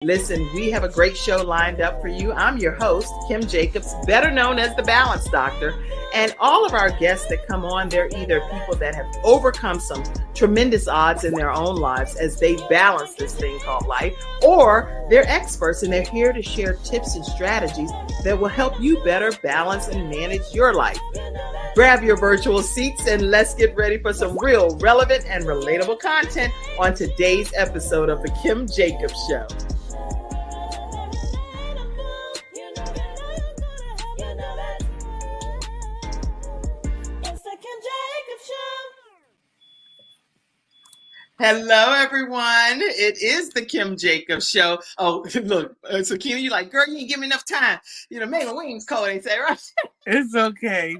Listen, we have a great show lined up for you. I'm your host, Kim Jacobs, better known as the Balance Doctor. And all of our guests that come on, they're either people that have overcome some tremendous odds in their own lives as they balance this thing called life, or they're experts and they're here to share tips and strategies that will help you better balance and manage your life. Grab your virtual seats and let's get ready for some real relevant and relatable content on today's episode of The Kim Jacobs Show. Hello, everyone. It is the Kim Jacobs Show. Oh, look, Sakinna, you like, girl, you ain't give me enough time. You know, Mabel Williams called, they say, right? It's okay.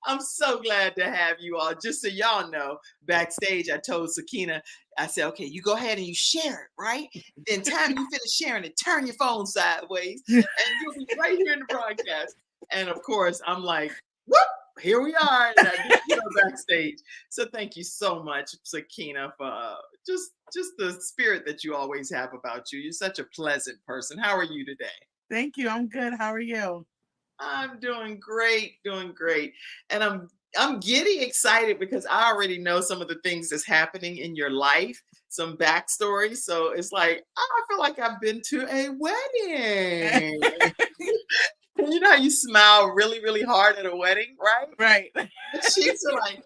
I'm so glad to have you all. Just so y'all know, backstage, I told Sakinna, I said, okay, you go ahead and you share it, right? Then time you finish sharing it, turn your phone sideways, and you'll be right here in the broadcast. And of course, I'm like, whoop. Here we are backstage. So thank you so much, Sakinna, for just the spirit that you always have about you. You're such a pleasant person. How are you today? Thank you. I'm good. How are you? I'm doing great. And I'm giddy excited because I already know some of the things that's happening in your life, some backstory. So it's like, I feel like I've been to a wedding. You know how you smile really, really hard at a wedding, right? Right. The cheeks are like,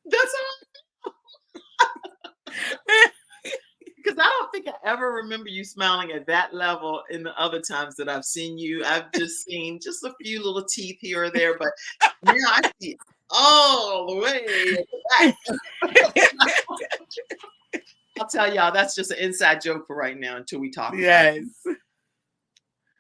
that's how because I don't think I ever remember you smiling at that level in the other times that I've seen you. I've just seen just a few little teeth here or there, but now I see it all the way back. I'll tell y'all, that's just an inside joke for right now until we talk about it.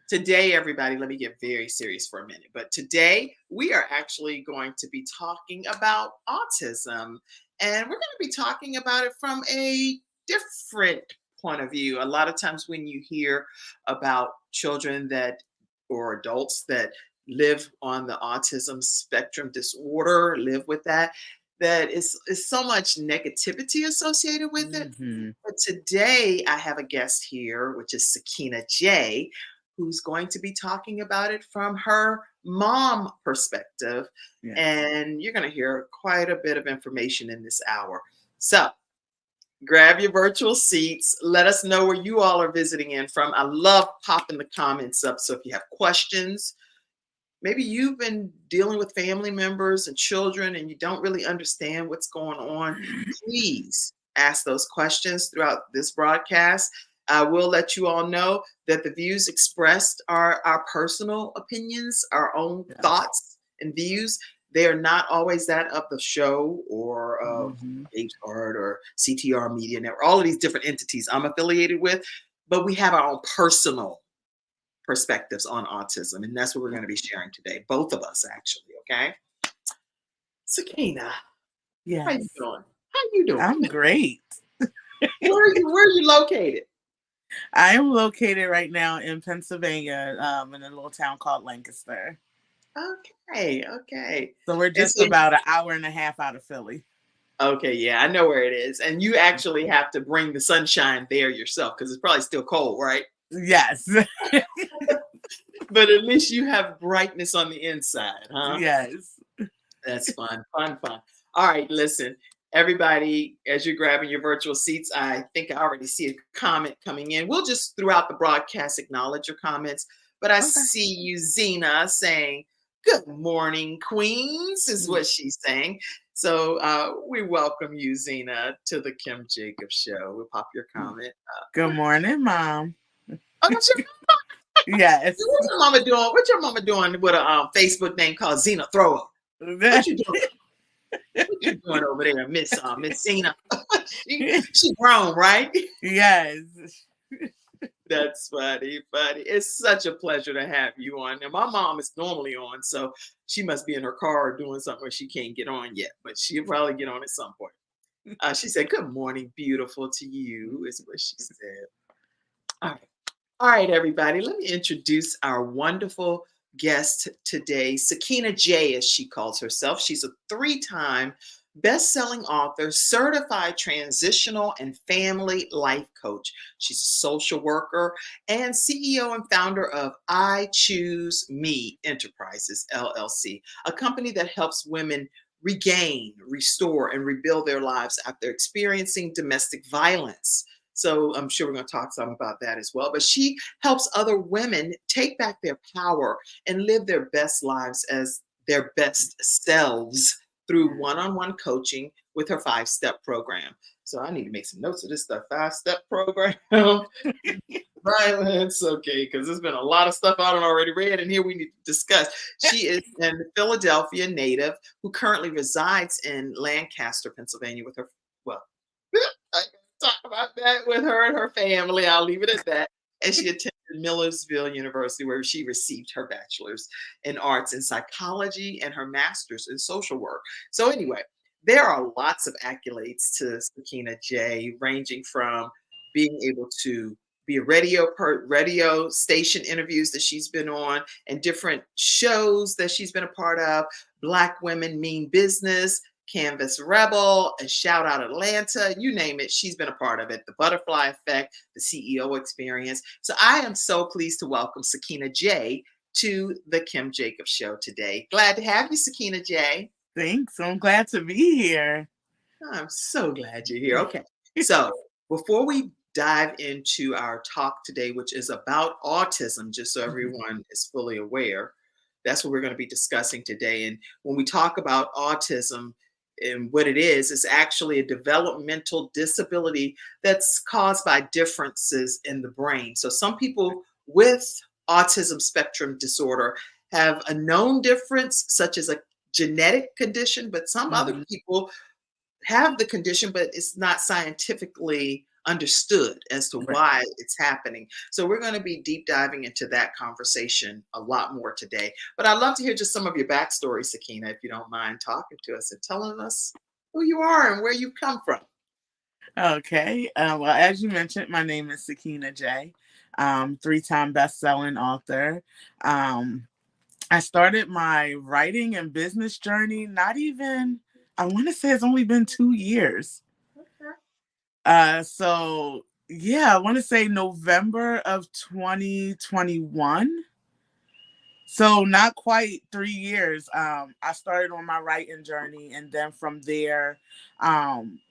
Today, everybody, let me get very serious for a minute. But today, we are actually going to be talking about autism. And we're going to be talking about it from a different point of view. A lot of times when you hear about children or adults that live on the autism spectrum disorder, live with that is so much negativity associated with it. Mm-hmm. But today, I have a guest here, which is Sakinna J, who's going to be talking about it from her mom perspective. Yes. And you're going to hear quite a bit of information in this hour. So grab your virtual seats. Let us know where you all are visiting in from. I love popping the comments up. So if you have questions, maybe you've been dealing with family members and children and you don't really understand what's going on, please ask those questions throughout this broadcast. I will let you all know that the views expressed are our personal opinions, our own thoughts and views. They are not always that of the show or of Art or CTR Media Network, all of these different entities I'm affiliated with, but we have our own personal perspectives on autism, and that's what we're going to be sharing today, both of us actually, okay? Sakinna, yes. How you doing? I'm great. Where are you located? I am located right now in Pennsylvania, in a little town called Lancaster. Okay. So we're just about an hour and a half out of Philly. Okay, yeah, I know where it is. And you actually have to bring the sunshine there yourself because it's probably still cold, right? Yes. But at least you have brightness on the inside, huh? Yes. That's fun. All right, listen. Everybody, as you're grabbing your virtual seats, I think I already see a comment coming in. We'll just, throughout the broadcast, acknowledge your comments. But I see you, Zena, saying, good morning, Queens, is what she's saying. So we welcome you, Zena, to the Kim Jacobs Show. We'll pop your comment. Good morning, Mom. Oh, that's your mama? Yes. What's your mama doing with a Facebook name called Zena Thrower? What you doing? What you doing over there, Miss Zena? she grown, right? Yes. That's funny. It's such a pleasure to have you on. Now, my mom is normally on, so she must be in her car doing something where she can't get on yet, but she'll probably get on at some point. She said, good morning, beautiful to you, is what she said. All right, everybody. Let me introduce our wonderful guest today, Sakinna J, as she calls herself. She's a 3-time best-selling author, certified transitional and family life coach. She's a social worker and CEO and founder of I Choose Me Enterprises, LLC, a company that helps women regain, restore, and rebuild their lives after experiencing domestic violence. So I'm sure we're going to talk some about that as well. But she helps other women take back their power and live their best lives as their best selves through one-on-one coaching with her 5-step program. So I need to make some notes of this stuff. 5-step program. Violence, okay, because there's been a lot of stuff I don't already read, and here we need to discuss. She is a Philadelphia native who currently resides in Lancaster, Pennsylvania, with her. Well, I can talk about that with her and her family. I'll leave it at that. And she attended Millersville University, where she received her bachelor's in arts and psychology and her master's in social work. So anyway, there are lots of accolades to Sakinna J, ranging from being able to be a radio station interviews that she's been on and different shows that she's been a part of. Black Women Mean Business, Canvas Rebel, and Shout Out Atlanta, you name it, she's been a part of it. The Butterfly Effect, the CEO Experience. So I am so pleased to welcome Sakinna J to the Kim Jacobs Show today. Glad to have you, Sakinna J. Thanks. I'm glad to be here. I'm so glad you're here. Okay, so before we dive into our talk today, which is about autism, just so everyone is fully aware, that's what we're going to be discussing today. And when we talk about autism and what it is, it's actually a developmental disability that's caused by differences in the brain. So some people with autism spectrum disorder have a known difference, such as a genetic condition, but some other people have the condition, but it's not scientifically understood as to why it's happening. So we're going to be deep diving into that conversation a lot more today. But I'd love to hear just some of your backstory, Sakinna, if you don't mind talking to us and telling us who you are and where you come from. Okay. Well, as you mentioned, my name is Sakinna J, 3-time best-selling author. I started my writing and business journey I want to say it's only been 2 years. So yeah, I want to say November of 2021. So not quite 3 years. I started on my writing journey, and then from there,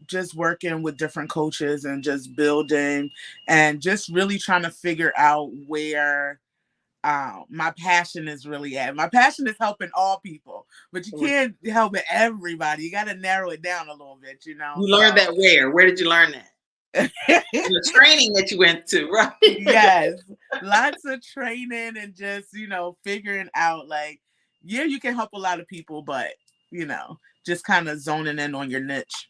just working with different coaches and just building and just really trying to figure out where my passion is really at. My passion is helping all people, but you can't help everybody. You got to narrow it down a little bit, You learned that where? Where did you learn that? The training that you went to, right? Yes, lots of training and just figuring out you can help a lot of people, but just kind of zoning in on your niche.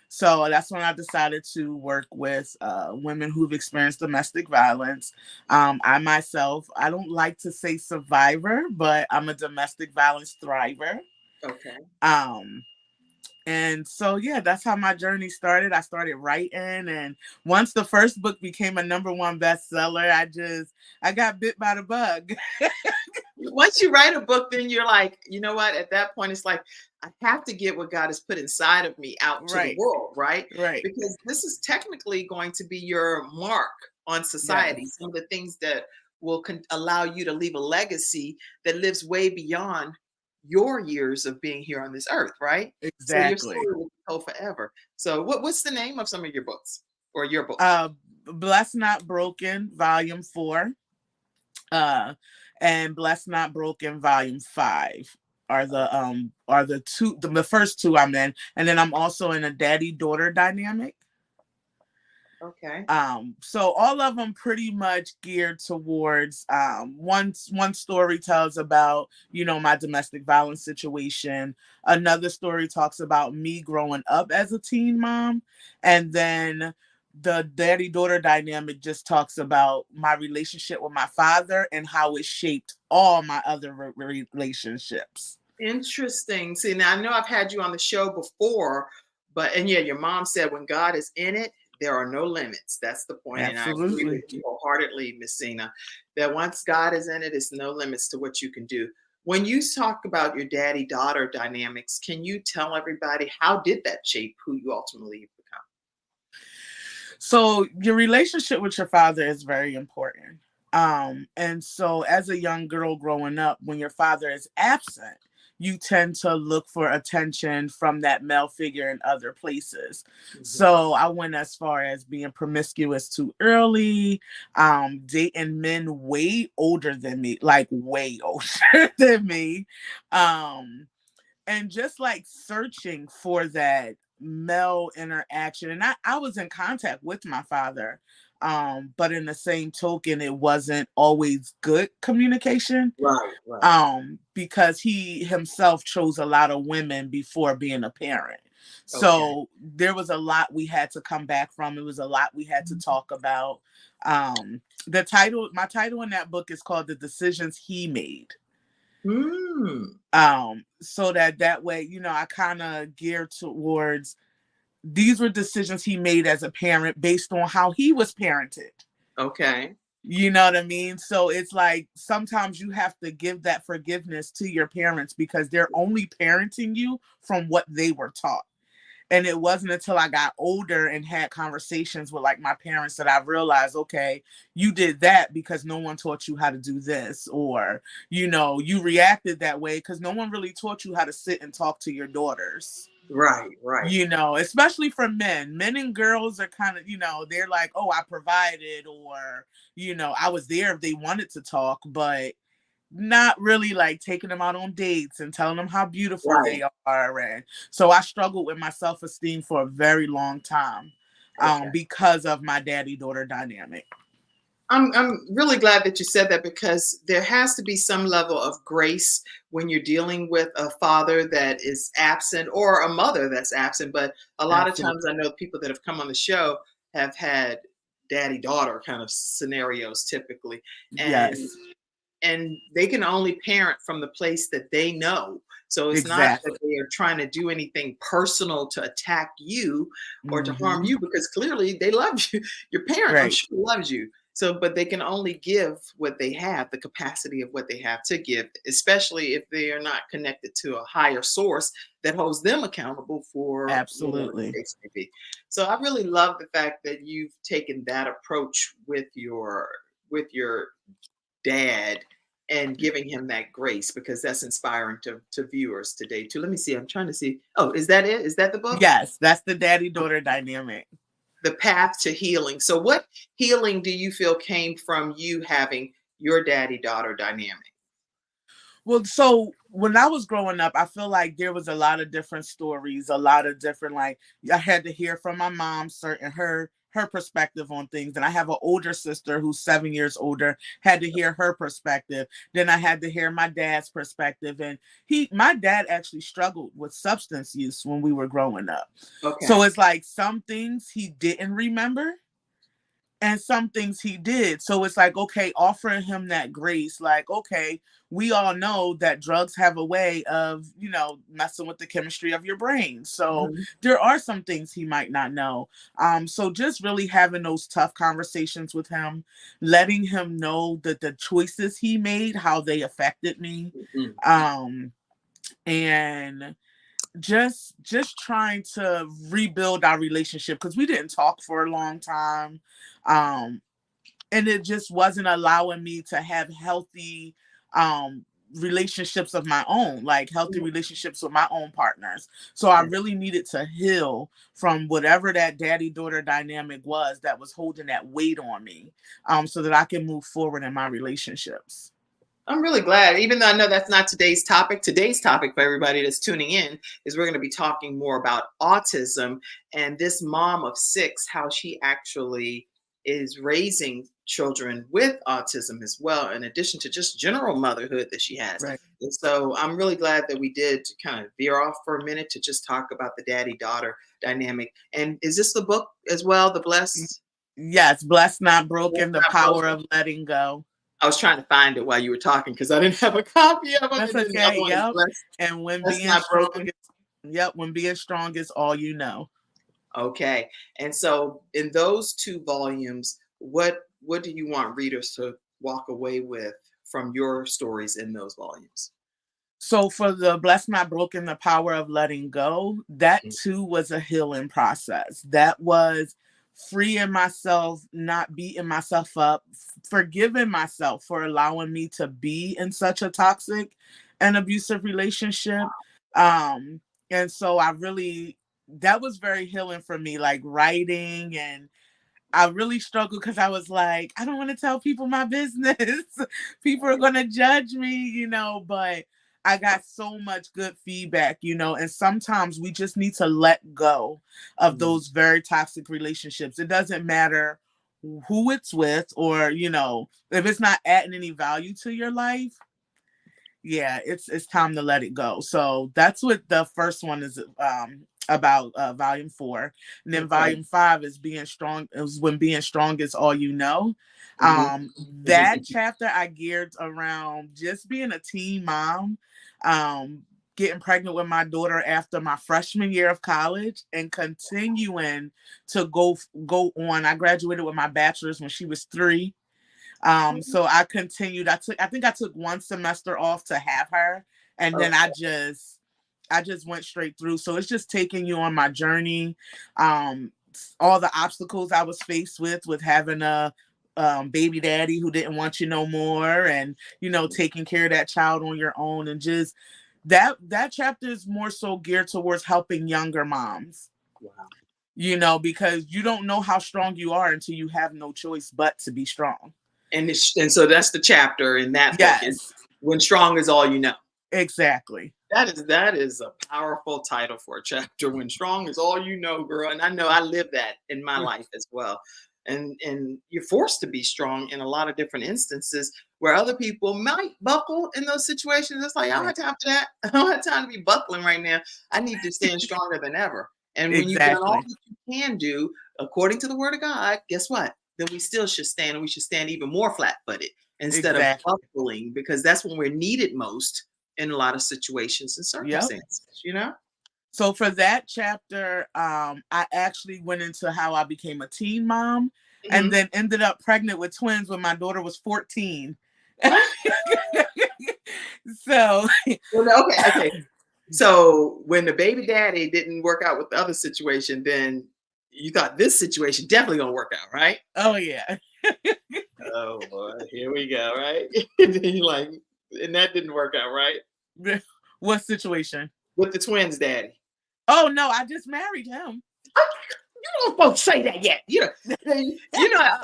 So that's when I decided to work with women who've experienced domestic violence. I myself, I don't like to say survivor, but I'm a domestic violence thriver. Okay. And so, yeah, that's how my journey started. I started writing, and once the first book became a #1 bestseller, I got bit by the bug. Once you write a book, then you're like, you know what? At that point, it's like, I have to get what God has put inside of me out to the world, right? Right. Because this is technically going to be your mark on society. Yes. Some of the things that will allow you to leave a legacy that lives way beyond your years of being here on this earth, right? Exactly. So your story will go forever. So what's the name of some of your books or your book? Blessed Not Broken, Volume 4. And Blessed Not Broken, Volume 5 are the first two I'm in. And then I'm also in a daddy-daughter dynamic. Okay. So all of them pretty much geared towards one story tells about, my domestic violence situation. Another story talks about me growing up as a teen mom. And then the daddy-daughter dynamic just talks about my relationship with my father and how it shaped all my other relationships. Interesting. See, now I know I've had you on the show before, and yeah, your mom said when God is in it, there are no limits. That's the point. Absolutely. And I agree with you wholeheartedly, Miss Zena, that once God is in it, it's no limits to what you can do. When you talk about your daddy-daughter dynamics, can you tell everybody how did that shape who you ultimately become? So your relationship with your father is very important. And so as a young girl growing up, when your father is absent, you tend to look for attention from that male figure in other places. Mhm. So I went as far as being promiscuous too early, dating men way older than me, like way older than me. Um, and just like searching for that male interaction. And I was in contact with my father, but in the same token it wasn't always good communication, Right, right. because he himself chose a lot of women before being a parent. Okay. So there was a lot we had to come back from. It was a lot we had to talk about. My title in that book is called The Decisions He Made. Mm, So that way, I kind of geared towards these were decisions he made as a parent based on how he was parented. okay. You know what I mean? So it's like sometimes you have to give that forgiveness to your parents because they're only parenting you from what they were taught. And it wasn't until I got older and had conversations with like my parents that I realized, okay, you did that because no one taught you how to do this, or you reacted that way because no one really taught you how to sit and talk to your daughters. Right, right, Especially for men and girls are kind of, they're like, oh, I provided, or I was there if they wanted to talk, but not really like taking them out on dates and telling them how beautiful right. they are. And so I struggled with my self-esteem for a very long time, Okay. because of my daddy-daughter dynamic. I'm really glad that you said that because there has to be some level of grace when you're dealing with a father that is absent or a mother that's absent. But a lot of times Absolutely. I know people that have come on the show have had daddy daughter kind of scenarios typically. And Yes, and they can only parent from the place that they know. So it's not that exactly. they are trying to do anything personal to attack you or to harm Hmm. you because clearly they love you. Your parent, I'm Right. sure, loves you. So, but they can only give what they have, the capacity of what they have to give, especially if they are not connected to a higher source that holds them accountable for whatever Absolutely. the case may be. So I really love the fact that you've taken that approach with your dad and giving him that grace because that's inspiring to viewers today too. Let me see. I'm trying to see. Oh, is that it? Is that the book? Yes, that's the daddy-daughter dynamic. The Path to Healing. So what healing do you feel came from you having your daddy-daughter dynamic? Well, so when I was growing up, I feel like there was a lot of different stories, a lot of different, like I had to hear from my mom certain her perspective on things. And I have an older sister who's 7 years older, had to hear her perspective. Then I had to hear my dad's perspective. And my dad actually struggled with substance use when we were growing up. So Okay. it's like some things he didn't remember and some things he did. So it's like, okay, offering him that grace, like, okay, we all know that drugs have a way of, messing with the chemistry of your brain. So Mhm. there are some things he might not know. So just really having those tough conversations with him, letting him know that the choices he made, how they affected me. Mhm. Um, and just trying to rebuild our relationship because we didn't talk for a long time, um and it just wasn't allowing me to have healthy um relationships of my own, like healthy Mhm. relationships with my own partners. So I Yeah. really needed to heal from whatever that daddy daughter dynamic was that was holding that weight on me, so that I can move forward in my relationships. I'm really glad, even though I know that's not today's topic. Today's topic for everybody that's tuning in is we're going to be talking more about autism and this mom of six, how she actually is raising children with autism as well, in addition to just general motherhood that she has. Right. And so I'm really glad that we did kind of veer off for a minute to just talk about the daddy daughter dynamic. And is this the book as well, The Blessed? Yes, blessed not Blessed broken, the Not power Broken? of letting go. I was trying to find it while you were talking because I didn't have a copy of them. That's And then the other okay. one is Yep. Blessed, And when Blessed being Not strong Broken. is, yep, when being strong is all you know. Okay. And so in those two volumes, what do you want readers to walk away with from your stories in those volumes? So for the Blessed Not Broken, the Power of Letting Go, that too was a healing process. That was freeing myself, not beating myself up, forgiving myself for allowing me to be in such a toxic and abusive relationship. And so that was very healing for me, like writing, and I really struggled because I was like, I don't want to tell people my business. People are going to judge me, but I got so much good feedback, and sometimes we just need to let go of those very toxic relationships. It doesn't matter who it's with, or, if it's not adding any value to your life. Yeah, it's time to let it go. So that's what the first one is about, volume 4. And then volume 5 is being strong, is when being strong is all you know. That chapter I geared around just being a teen mom, getting pregnant with my daughter after my freshman year of college, and continuing to go on. I graduated with my bachelor's when she was 3. So I continued. I think I took 1 semester off to have her, and then I just went straight through. So it's just taking you on my journey. All the obstacles I was faced with having a baby daddy who didn't want you no more, and taking care of that child on your own, and just that chapter is more so geared towards helping younger moms. Wow. Because you don't know how strong you are until you have no choice but to be strong. And so that's the chapter in that book. Is when strong is all you know. Exactly. That is a powerful title for a chapter. When strong is all you know, girl. And I know I live that in my life as well. And you're forced to be strong in a lot of different instances where other people might buckle in those situations. It's like, I don't have time for that. I don't have time to be buckling right now. I need to stand stronger than ever. And when you've done all that you can do, according to the word of God, guess what? Then we still should stand, and we should stand even more flat-footed instead of buckling, because that's when we're needed most in a lot of situations and circumstances, So for that chapter, I actually went into how I became a teen mom, and then ended up pregnant with twins when my daughter was 14. So okay. So when the baby daddy didn't work out with the other situation, then you thought this situation definitely gonna work out, right? Oh yeah. Oh boy, here we go, right? And that didn't work out, right? What situation? With the twins daddy. Oh no, I just married him. You don't supposed to say that yet.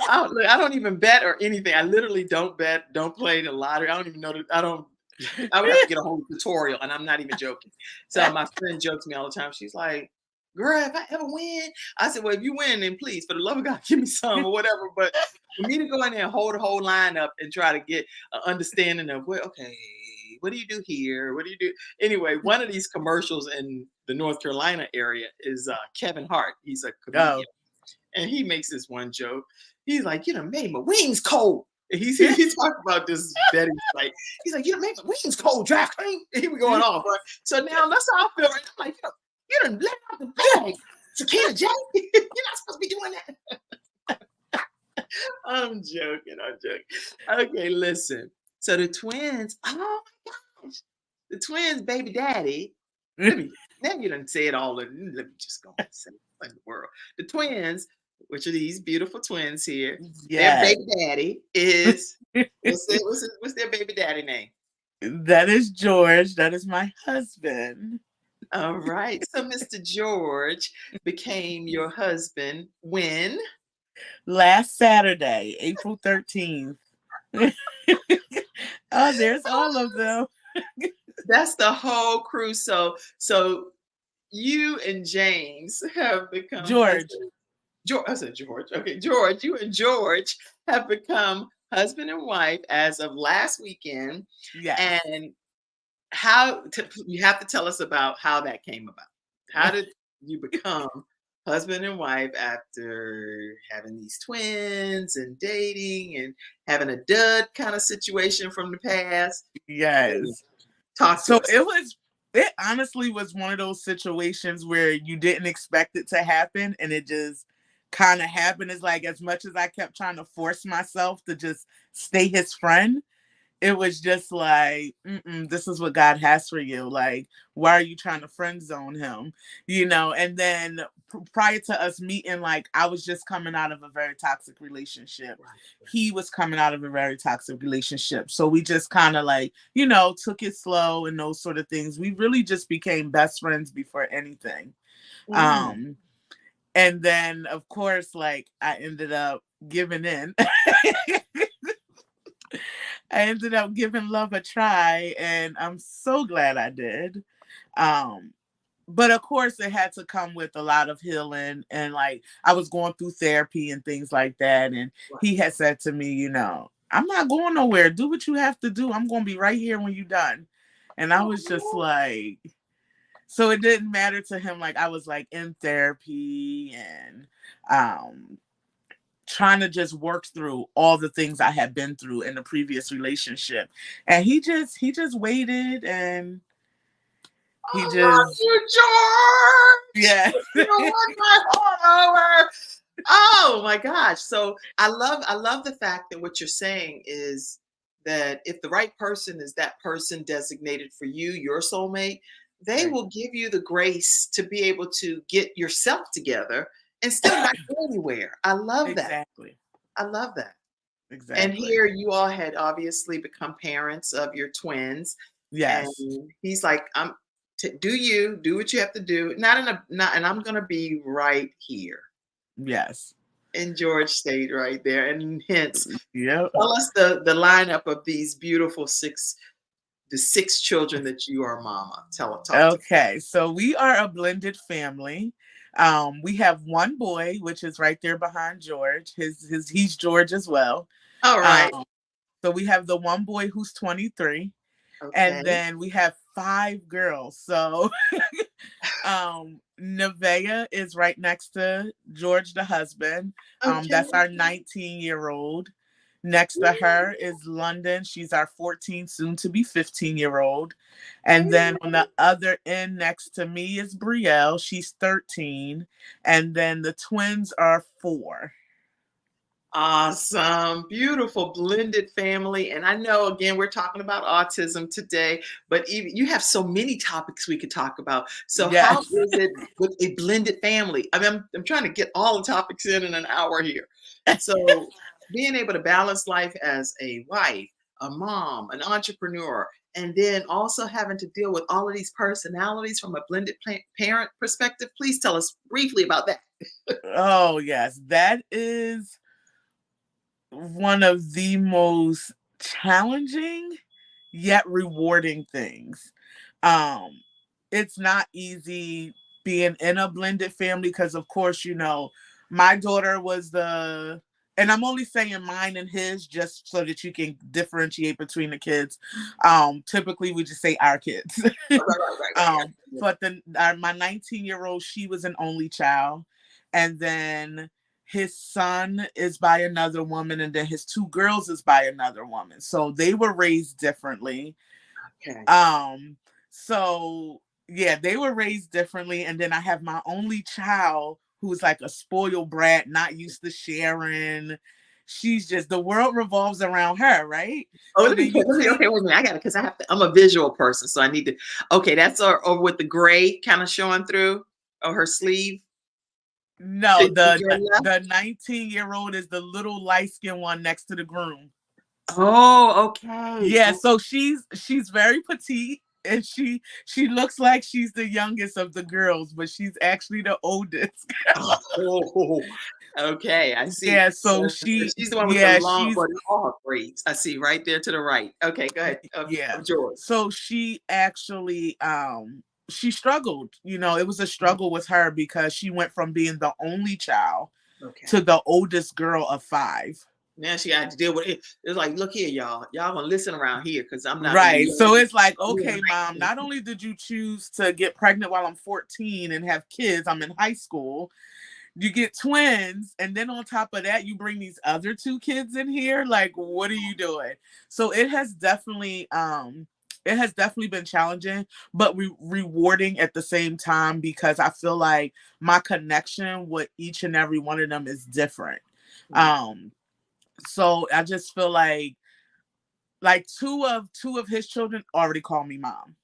I don't even bet or anything. I literally don't bet, don't play the lottery. I don't even know that. I would have to get a whole tutorial, and I'm not even joking. So my friend jokes me all the time. She's like, girl, if I ever win, I said, well, if you win, then please, for the love of God, give me some or whatever. But for me to go in there and hold the whole line up and try to get an understanding of, okay, what do you do here? What do you do? Anyway, one of these commercials in the North Carolina area is Kevin Hart. He's a comedian. And he makes this one joke. He's like, made my wings cold. He's talking about this betting site. He's like, made my wings cold, draft clean. He was going off, right? So now that's how I feel. Right? I'm like, you done let out the bag, Sakinna J. You're not supposed to be doing that. I'm joking. Okay, listen. So the twins, oh my gosh, the twins' baby daddy. Now you done say it all. Let me just go and say it in the world. The twins, which are these beautiful twins here, their baby daddy is what's their baby daddy name? That is George. That is my husband. All right. So Mr. George became your husband when? Last Saturday, April 13th. Oh, there's all of them. That's the whole crew. So you and James have become George. I said George. Okay, George. You and George have become husband and wife as of last weekend. Yes. And you have to tell us about how that came about. How did you become husband and wife after having these twins and dating and having a dud kind of situation from the past? Yes. Talk to us. It honestly was one of those situations where you didn't expect it to happen, and it just kind of happened. It's like, as much as I kept trying to force myself to just stay his friend, it was just like, this is what God has for you. Like, why are you trying to friend zone him? And then prior to us meeting, like, I was just coming out of a very toxic relationship. Right. He was coming out of a very toxic relationship. So we just kind of like, took it slow and those sort of things. We really just became best friends before anything. Mm. And then, of course, like, I ended up giving in. I ended up giving love a try, and I'm so glad I did. But of course, it had to come with a lot of healing, and like, I was going through therapy and things like that. And Right. he had said to me, I'm not going nowhere. Do what you have to do. I'm going to be right here when you're done. And I was just Oh, like, so it didn't matter to him. Like, I was like in therapy and trying to just work through all the things I had been through in the previous relationship. And he just waited, and he I love just, you, George. yeah. You won my heart over. Oh my gosh. So I love the fact that what you're saying is that if the right person is that person designated for you, your soulmate, they Right. will give you the grace to be able to get yourself together and still not go anywhere. I love that. Exactly. I love that. And Exactly. here you all had obviously become parents of your twins, and Yes. he's like, do what you have to do. Not in a not, and I'm gonna be right here. Yes. And George stayed right there. And hence, Yep. tell us the lineup of these beautiful the six children that you are mama. Talk to. Okay. So we are a blended family. We have one boy, which is right there behind George. He's George as well. All right. Um, so we have the one boy who's 23. And Okay. then we have 5 girls. So Nevaeh is right next to George, the husband. Okay. That's our 19-year-old. Next to her is London. She's our 14, soon to be 15-year-old. And then on the other end next to me is Brielle. She's 13. And then the twins are 4. Awesome. Beautiful blended family. And I know, again, we're talking about autism today, but even you have so many topics we could talk about. So, how Yes. is it with a blended family? I mean, I'm trying to get all the topics in an hour here. So, being able to balance life as a wife, a mom, an entrepreneur, and then also having to deal with all of these personalities from a blended parent perspective. Please tell us briefly about that. Oh, yes. That is one of the most challenging yet rewarding things. Um, it's not easy being in a blended family because, of course, my daughter was and I'm only saying mine and his just so that you can differentiate between the kids. Typically, we just say our kids. Right. Yeah. But my 19-year-old, she was an only child, and then his son is by another woman, and then his 2 girls is by another woman. So they were raised differently. Okay. So yeah, they were raised differently. And then I have my only child who's like a spoiled brat, not used to sharing. She's just, the world revolves around her, right? Oh, So then you take, okay, wait a minute. I got it because I have to. I'm a visual person, so I need to. Okay, that's over with the gray kind of showing through, or her sleeve no, to the your left. the 19-year-old is the little light-skinned one next to the groom. Oh, okay. Yeah, so she's very petite, and she looks like she's the youngest of the girls, but she's actually the oldest. Oh, okay. I see. Yeah, so So she's the one with the long, she's but all braids. I see right there to the right. Okay, go ahead. yeah. Of George. So she actually she struggled. It was a struggle with her because she went from being the only child Okay. to the oldest girl of 5. Now she had to deal with it. It's like, look here, y'all. Y'all gonna listen around here because I'm not gonna be Right. So young. it's like, I'm okay, mom, not only did you choose to get pregnant while I'm 14 and have kids, I'm in high school, you get twins, and then on top of that, you bring these other 2 kids in here. Like, what are you doing? So it has definitely been challenging, but rewarding at the same time, because I feel like my connection with each and every one of them is different. Mhm. So I just feel like two of his children already call me mom.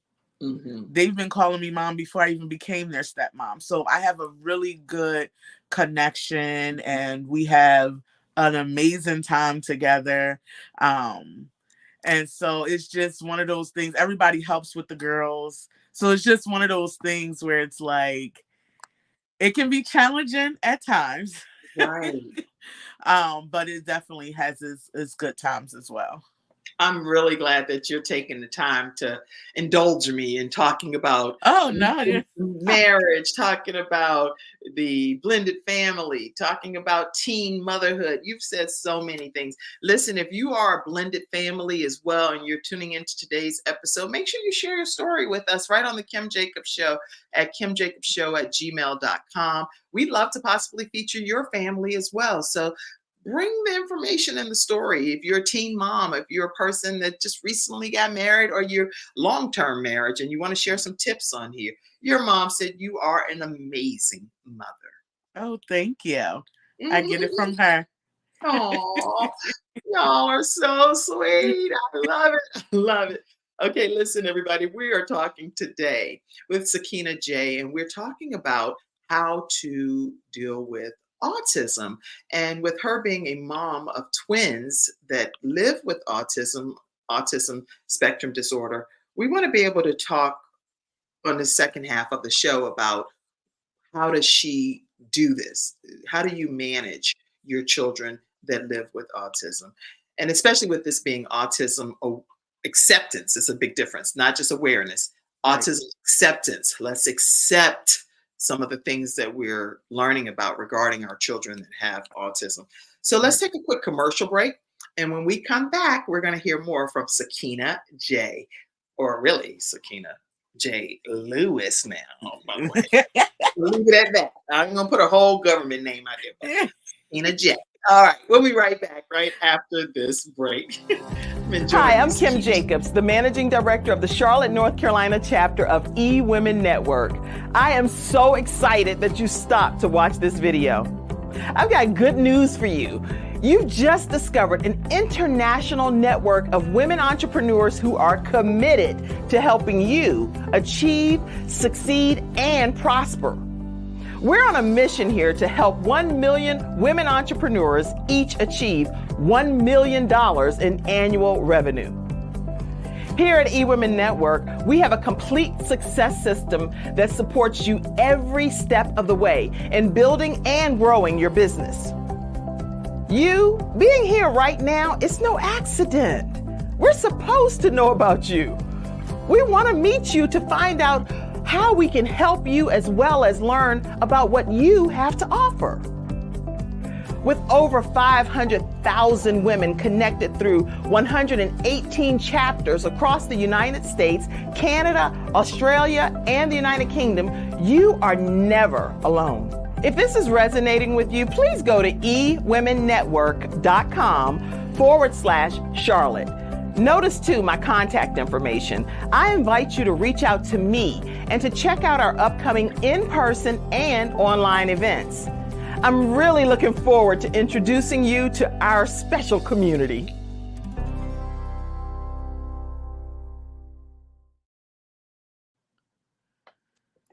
Mm-hmm. They've been calling me mom before I even became their stepmom. So I have a really good connection, and we have an amazing time together. And so it's just one of those things. Everybody helps with the girls. So it's just one of those things where it's like, it can be challenging at times. Right. But it definitely has its good times as well. I'm really glad that you're taking the time to indulge me in talking about marriage, talking about the blended family, talking about teen motherhood. You've said so many things. Listen, if you are a blended family as well and you're tuning into today's episode, make sure you share your story with us right on the Kim Jacobs Show at kimjacobsshow@gmail.com. We'd love to possibly feature your family as well. So bring the information in the story. If you're a teen mom, if you're a person that just recently got married, or you're long-term marriage and you want to share some tips on here. Your mom said you are an amazing mother. Oh, thank you. Mm-hmm. I get it from her. Oh, y'all are so sweet. I love it. I love it. Okay, listen, everybody. We are talking today with Sakinna J, and we're talking about how to deal with autism. And with her being a mom of twins that live with autism spectrum disorder, we want to be able to talk on the second half of the show about how does she do this? How do you manage your children that live with autism? And especially with this being autism acceptance, it's a big difference, not just awareness. Autism acceptance. Let's accept some of the things that we're learning about regarding our children that have autism. So let's take a quick commercial break. And when we come back, we're going to hear more from Sakinna J, or really Sakinna J. Lewis now, by the way. Leave it at that. I'm going to put a whole government name out there. Sakinna J. All right, we'll be right back right after this break. Hi, I'm Kim Jacobs, the Managing Director of the Charlotte, North Carolina chapter of eWomen Network. I am so excited that you stopped to watch this video. I've got good news for you. You've just discovered an international network of women entrepreneurs who are committed to helping you achieve, succeed, and prosper. We're on a mission here to help 1 million women entrepreneurs each achieve $1 million in annual revenue. Here at eWomen Network, we have a complete success system that supports you every step of the way in building and growing your business. You being here right now is no accident. We're supposed to know about you. We want to meet you to find out how we can help you, as well as learn about what you have to offer. With over 500,000 women connected through 118 chapters across the United States, Canada, Australia, and the United Kingdom, you are never alone. If this is resonating with you, please go to ewomennetwork.com/Charlotte. Notice too my contact information. I invite you to reach out to me and to check out our upcoming in-person and online events. I'm really looking forward to introducing you to our special community.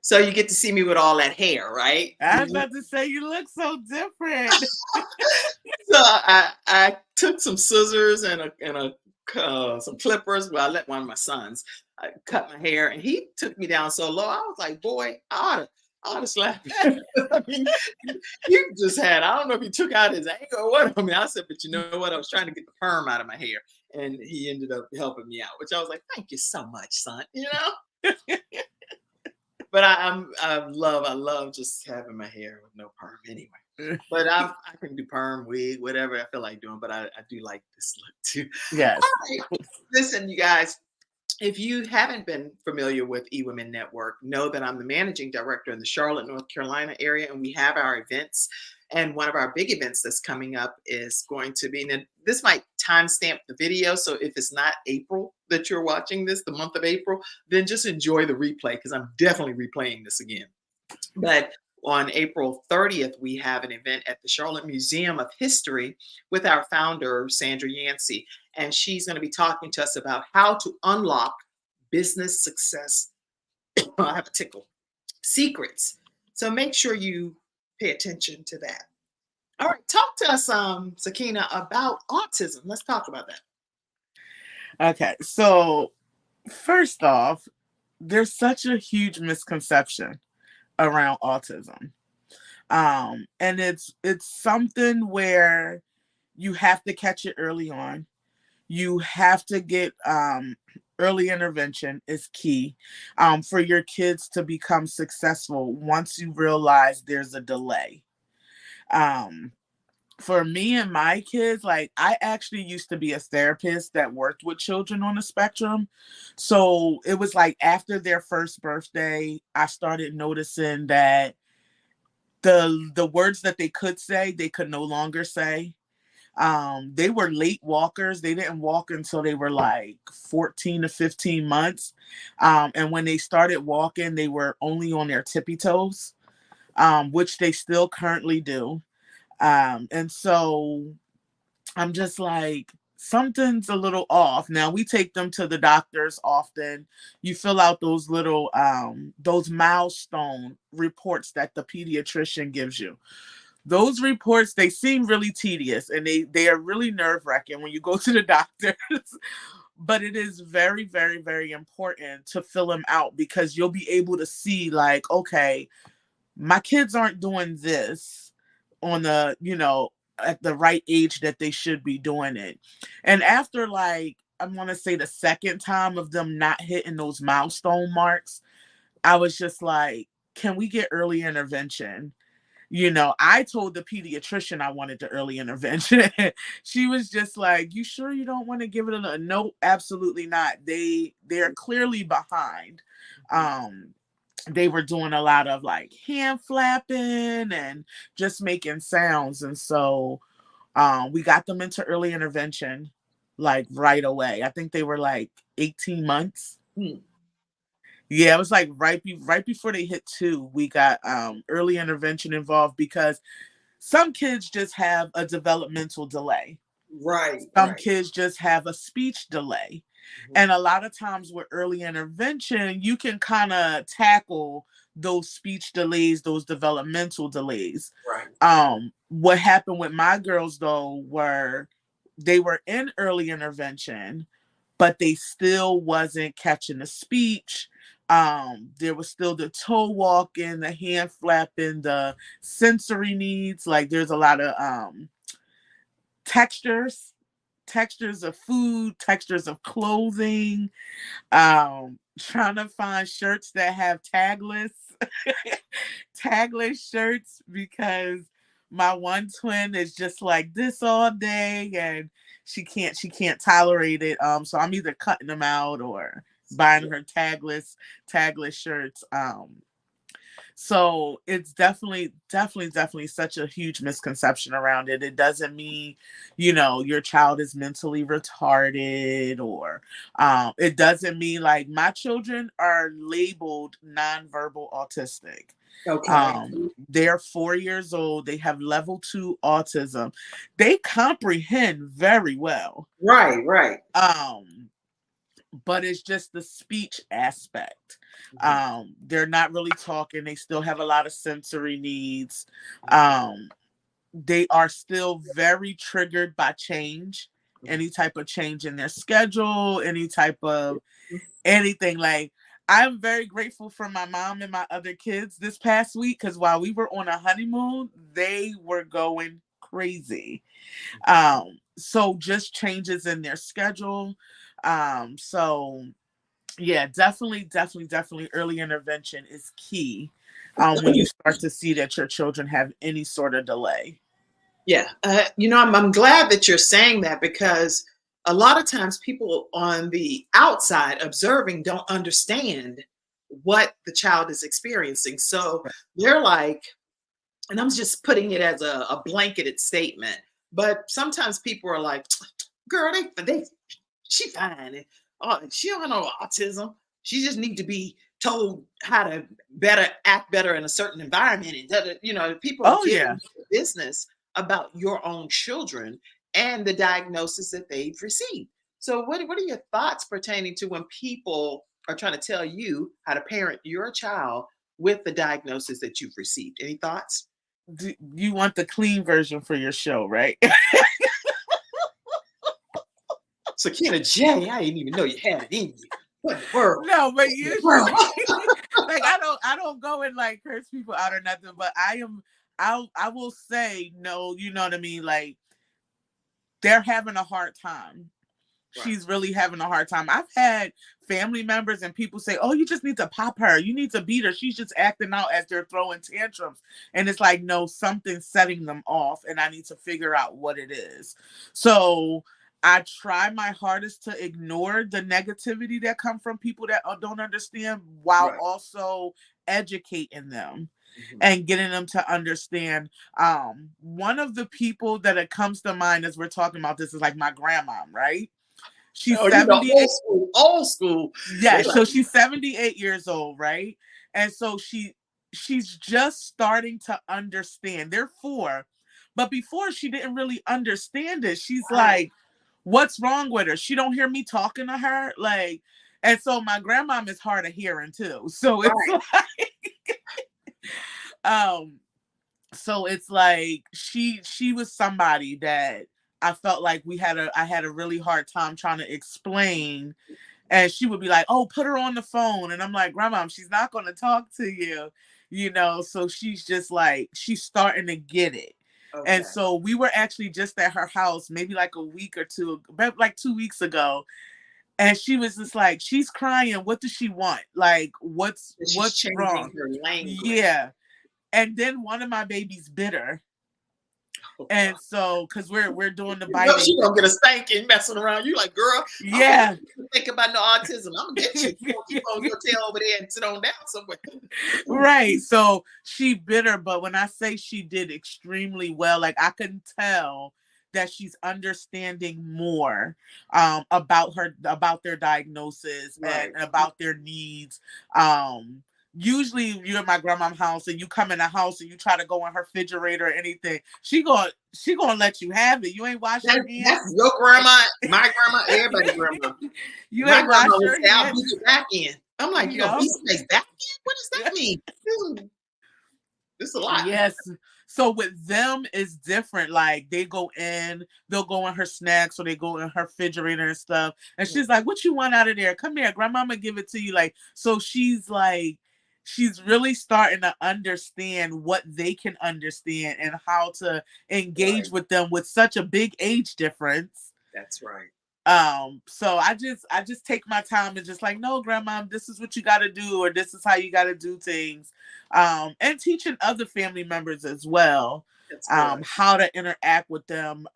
So you get to see me with all that hair, right? I was about to say, you look so different. So I took some scissors and some clippers. Well, I let one of my sons cut my hair, and he took me down so low. I was like, boy, I ought to slap him. I mean, you just had, I don't know if he took out his anger or what. I mean, I said, but you know what? I was trying to get the perm out of my hair, and he ended up helping me out, which I was like, thank you so much, son, you know? But I love just having my hair with no perm anyway. But I can do perm, wig, whatever I feel like doing. But I do like this look too. Yes. All right. Listen, you guys, if you haven't been familiar with eWomen Network, know that I'm the managing director in the Charlotte, North Carolina area, and we have our events. And one of our big events that's coming up is going to be, and this might timestamp the video. So if it's not April that you're watching this, the month of April, then just enjoy the replay, because I'm definitely replaying this again. But On April 30th, we have an event at the Charlotte Museum of History with our founder, Sandra Yancey. And she's going to be talking to us about how to unlock business success. I have a tickle. Secrets. So make sure you pay attention to that. All right, talk to us, Sakinna, about autism. Let's talk about that. Okay, so first off, there's such a huge misconception around autism. And it's something where you have to catch it early on. You have to get early intervention is key for your kids to become successful once you realize there's a delay. For me and my kids, like I actually used to be a therapist that worked with children on the spectrum. So it was like after their first birthday, I started noticing that the words that they could say, they could no longer say. They were late walkers. They didn't walk until they were like 14 to 15 months. And when they started walking, they were only on their tippy toes, which they still currently do. And so I'm just like, something's a little off. Now we take them to the doctors often. You fill out those little, those milestone reports that the pediatrician gives you. Those reports, they seem really tedious and they are really nerve-wracking when you go to the doctors. But it is very, very, very important to fill them out because you'll be able to see like, okay, my kids aren't doing this on the, at the right age that they should be doing it. And after like, I want to say the second time of them not hitting those milestone marks, I was just like, can we get early intervention? I told the pediatrician I wanted the early intervention. She was just like, you sure you don't want to give it a no? Absolutely not. They're clearly behind. They were doing a lot of like hand flapping and just making sounds. And so we got them into early intervention like right away. I think they were like 18 months. Yeah, it was like right before they hit 2, we got early intervention involved because some kids just have a developmental delay. Right. Some kids just have a speech delay. And a lot of times with early intervention, you can kind of tackle those speech delays, those developmental delays. Right. What happened with my girls, though, were they were in early intervention, but they still wasn't catching the speech. There was still the toe walking, the hand flapping, the sensory needs. Like there's a lot of textures of food, textures of clothing, trying to find shirts that have tagless shirts because my one twin is just like this all day and she can't tolerate it. So I'm either cutting them out or buying her tagless shirts. So it's definitely such a huge misconception around it. It doesn't mean, your child is mentally retarded or it doesn't mean like my children are labeled nonverbal autistic. Okay. They're 4 years old. They have level 2 autism. They comprehend very well. Right. But it's just the speech aspect. They're not really talking. They still have a lot of sensory needs. They are still very triggered by change, any type of change in their schedule, any type of anything. Like I'm very grateful for my mom and my other kids this past week because while we were on a honeymoon, they were going crazy. So just changes in their schedule. So yeah, definitely early intervention is key when you start to see that your children have any sort of delay. Yeah. I'm glad that you're saying that because a lot of times people on the outside observing don't understand what the child is experiencing. So they're like, and I'm just putting it as a blanketed statement, but sometimes people are like, girl, she fine. Oh, she don't have no autism. She just need to be told how to act better in a certain environment, and people are Oh getting yeah. into business about your own children and the diagnosis that they've received. So what are your thoughts pertaining to when people are trying to tell you how to parent your child with the diagnosis that you've received? Any thoughts? You want the clean version for your show, right? Sakinna J, I didn't even know you had it in you. What in the world? No, but What in the usually, world? like I don't go and like curse people out or nothing. But I will say no. You know what I mean? Like they're having a hard time. Right. She's really having a hard time. I've had family members and people say, "Oh, you just need to pop her. You need to beat her. She's just acting out as they're throwing tantrums." And it's like, no, something's setting them off, and I need to figure out what it is. So I try my hardest to ignore the negativity that come from people that don't understand, while Right. also educating them Mhm. and getting them to understand. One of the people that it comes to mind as we're talking about this is like my grandma, right? She's Oh, 78. old school. Yeah, They so like, she's 78 years old, right? And so she's just starting to understand. They're 4. But before she didn't really understand it. She's right, like, what's wrong with her? She don't hear me talking to her. Like, and so my grandmom is hard of hearing too. So it's right. um so it's like she was somebody that I felt like I had a really hard time trying to explain, and she would be like, "Oh, put her on the phone," and I'm like, "Grandma, she's not going to talk to you," So she's just like she's starting to get it, and Okay. so we were actually just at her house maybe like a week or two, like 2 weeks ago, and she was just like, she's crying. What does she want? Like, She's what's changing wrong? her language. Yeah. And then one of my babies bit her. Oh, And so, because we're doing the you know biting she thing. gonna get a spanking messing around. You like, girl, I don't Yeah. think about no autism. I'm gonna get you. You gonna keep on your tail over there and sit on down somewhere. Right. So she bit her, but when I say she did extremely well, like I can tell that she's understanding more about their diagnosis and Right. about their needs. Usually you're at my grandma's house and you come in the house and you try to go in her refrigerator or anything. She gonna let you have it. You ain't wash your hands. That's your grandma, my grandma, everybody's grandma. You My ain't wash grandma would your say, I'll hands. beat you back in. I'm like, you gonna Yup. beat somebody's back in? What does that mean? This is a lot. Yes. So with them, it's different. Like they'll go in her snacks or they go in her refrigerator and stuff. And she's like, "What you want out of there? Come here, grandmama, give it to you." Like, so she's really starting to understand what they can understand and how to engage Right. with them with such a big age difference. That's right. So I just take my time and just like, no, grandma, this is what you got to do, or this is how you got to do things. And teaching other family members as well, That's good. how to interact with them,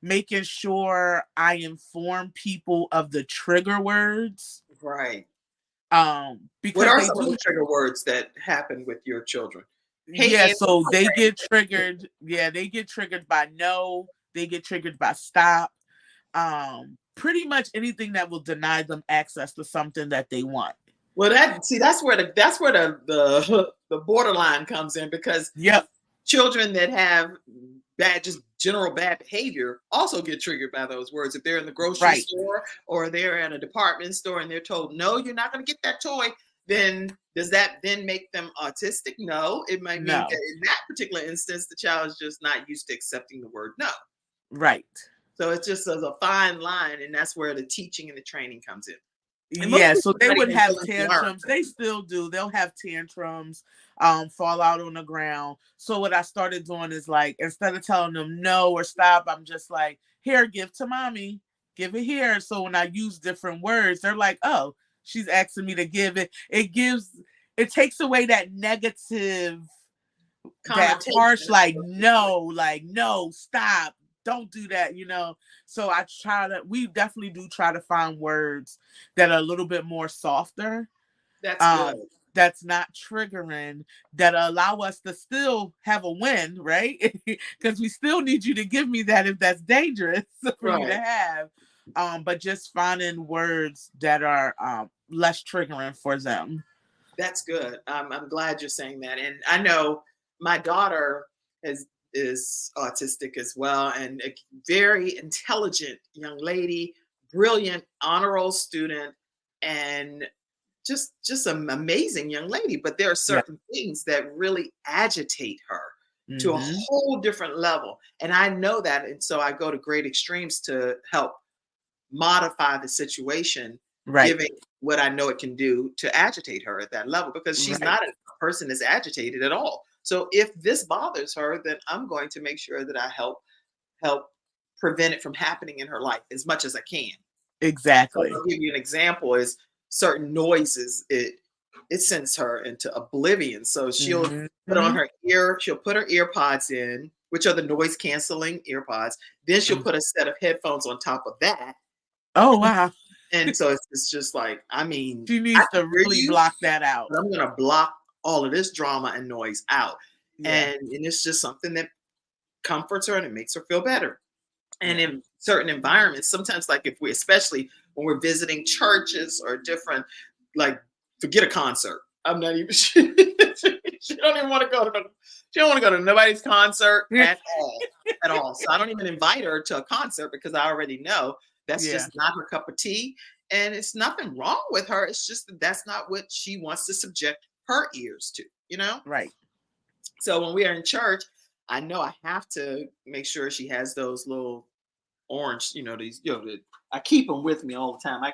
making sure I inform people of the trigger words, Right. What because are they some of do. the trigger words that happen with your children? Hey, Yeah, Andy. so they get triggered. Yeah, they get triggered by no, they get triggered by stop. Pretty much anything that will deny them access to something that they want. Well, that's where the borderline comes in, because Yep. children that have just general bad behavior also get triggered by those words. If they're in the grocery Right. store or they're at a department store and they're told, no, you're not going to get that toy, then does that then make them autistic? No, it might mean No. that in that particular instance, the child is just not used to accepting the word no. Right. So it's just a fine line, and that's where the teaching and the training comes in. And Yeah, so they not would even have willing to learn. tantrums. They still do. They'll have tantrums, fall out on the ground. So what I started doing is like, instead of telling them no or stop, I'm just like, here, give to mommy, give it here. So when I use different words, they're like, oh, she's asking me to give it. It takes away that negative, that harsh, like no, stop, don't do that. So we definitely do try to find words that are a little bit more softer, That's good. that's not triggering, that allow us to still have a win, right? Because we still need you to give me that if that's dangerous for you to Right. have. But just finding words that are less triggering for them. That's good. I'm glad you're saying that. And I know my daughter is autistic as well, and a very intelligent young lady, brilliant honor roll student, and just an amazing young lady. But there are Yeah. certain things that really agitate her to a Mm-hmm. whole different level. And I know that. And so I go to great extremes to help modify the situation, Right. giving what I know it can do to agitate her at that level, because she's Right. not a person that's agitated at all. So if this bothers her, then I'm going to make sure that I help prevent it from happening in her life as much as I can. So Exactly. I'll give you an example is certain noises, it sends her into oblivion. So she'll put on Mm-hmm. she'll put her ear pods in, which are the noise canceling ear pods. Then she'll put a set of headphones on top of that. Oh, wow. And so it's just like, I mean, She I needs can to hear really you, block that out. but I'm gonna block all of this drama and noise out. Yeah. And it's just something that comforts her and it makes her feel better. And Yeah. in certain environments, sometimes like if we, especially when we're visiting churches or different, like forget a concert. I'm not even she don't even want to go to she don't want to go to nobody's concert at all. At all. So I don't even invite her to a concert because I already know that's Yeah. just not her cup of tea. And it's nothing wrong with her. It's just that that's not what she wants to subject her ears to, you know? Right. So when we are in church, I know I have to make sure she has those little orange, these, I keep them with me all the time.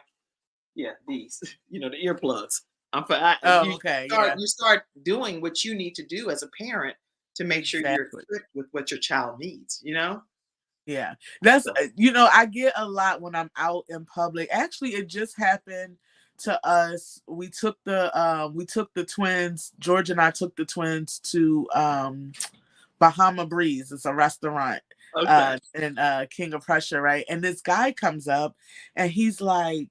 These, the earplugs. Oh, okay. Yeah. You start doing what you need to do as a parent to make sure you're Exactly. equipped with what your child needs, you know? Yeah. That's, So, I get a lot when I'm out in public. Actually, it just happened to us. We took the twins, George and I took the twins to Bahama Breeze. It's a restaurant okay. in King of Prussia, right? And this guy comes up and he's like,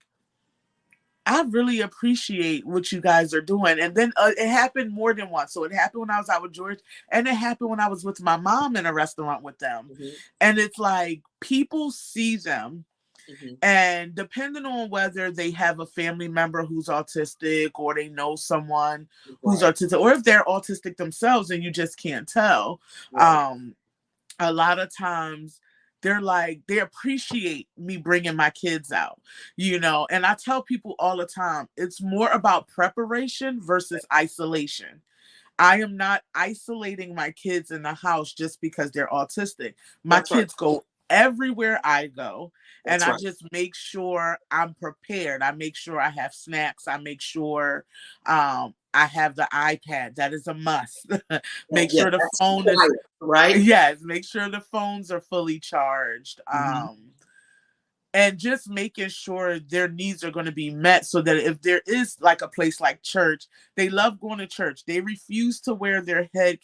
I really appreciate what you guys are doing. And then it happened more than once. So it happened when I was out with George, and it happened when I was with my mom in a restaurant with them. Mm-hmm. And it's like people see them, Mm-hmm. and depending on whether they have a family member who's autistic or they know someone who's Right. autistic, or if they're autistic themselves and you just can't tell, Right. a lot of times they're like, they appreciate me bringing my kids out, and I tell people all the time, it's more about preparation versus isolation. I am not isolating my kids in the house just because they're autistic. My That's right. kids go everywhere I go, and That's I right. just make sure I'm prepared. I make sure I have snacks. I make sure I have the iPad. That is a must. Make Yeah, sure the that's phone is, quiet, right? yes, make sure the phones are fully charged. Mm-hmm. And just making sure their needs are going to be met, so that if there is like a place like church, they love going to church. They refuse to wear their their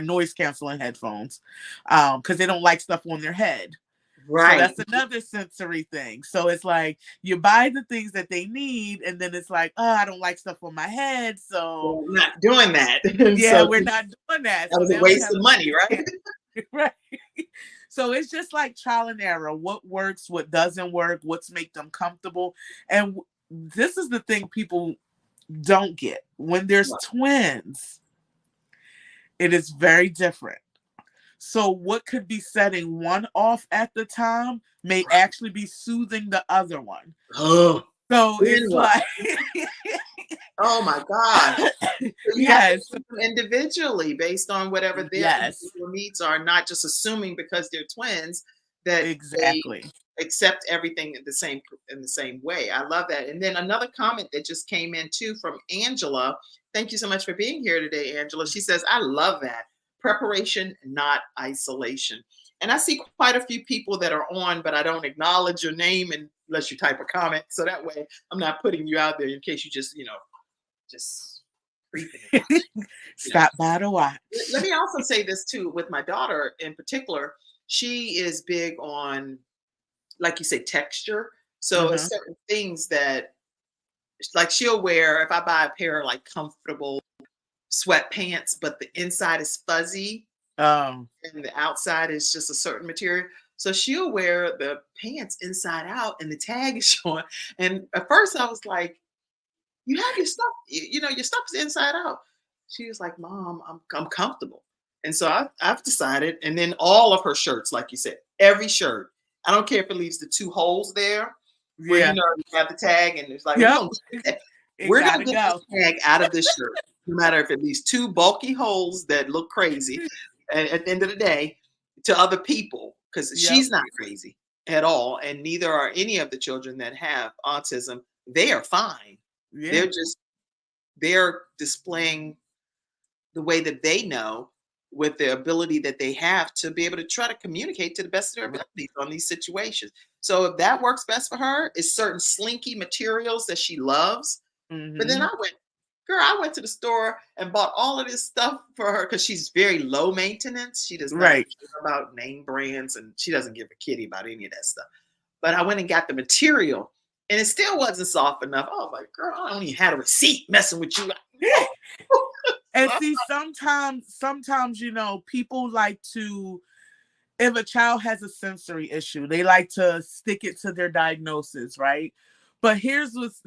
noise canceling headphones, because they don't like stuff on their head. So Right. that's another sensory thing. So it's like you buy the things that they need, and then it's like, oh, I don't like stuff on my head. So Well, I'm not doing that. yeah, So we're not doing that. that So was a now we waste have of money, right? right. So it's just like trial and error. What works, what doesn't work, what's make them comfortable. And this is the thing people don't get. When there's twins, it is very different. So what could be setting one off at the time may actually be soothing the other one. Oh, So it's like, oh my gosh. So you have yes, to treat them individually based on whatever their yes, individual needs are, not just assuming because they're twins that exactly. they accept everything in the same way. I love that. And then another comment that just came in too from Angela. Thank you so much for being here today, Angela. She says, I love that. Preparation, not isolation. And I see quite a few people that are on, but I don't acknowledge your name unless you type a comment. So that way I'm not putting you out there in case you just creeping. Stop by to watch. Let me also say this too, with my daughter in particular, she is big on, like you say, texture. So it's certain things that, like, she'll wear, if I buy a pair of like comfortable sweatpants, but the inside is fuzzy and the outside is just a certain material. So she'll wear the pants inside out and the tag is showing. And at first I was like, you have your stuff, your stuff is inside out. She was like, Mom, I'm comfortable. And so I've decided, and then all of her shirts, like you said, every shirt, I don't care if it leaves the 2 holes there where, Yeah. you have the tag and it's like, Yep. we're Gotta going to get this tag out of this shirt, no matter if it leaves 2 bulky holes that look crazy at the end of the day to other people, because she's not crazy at all. And neither are any of the children that have autism. They are fine. Yeah. They're displaying the way that they know with the ability that they have to be able to try to communicate to the best of their abilities on these situations. So if that works best for her, is certain slinky materials that she loves. But then I went to the store and bought all of this stuff for her because she's very low maintenance. She does not care about name brands, and she doesn't give a kitty about any of that stuff. But I went and got the material, and it still wasn't soft enough. Oh my girl, I don't even have a receipt messing with you. And see, sometimes, people like to, if a child has a sensory issue, they like to stick it to their diagnosis, right? But here's what's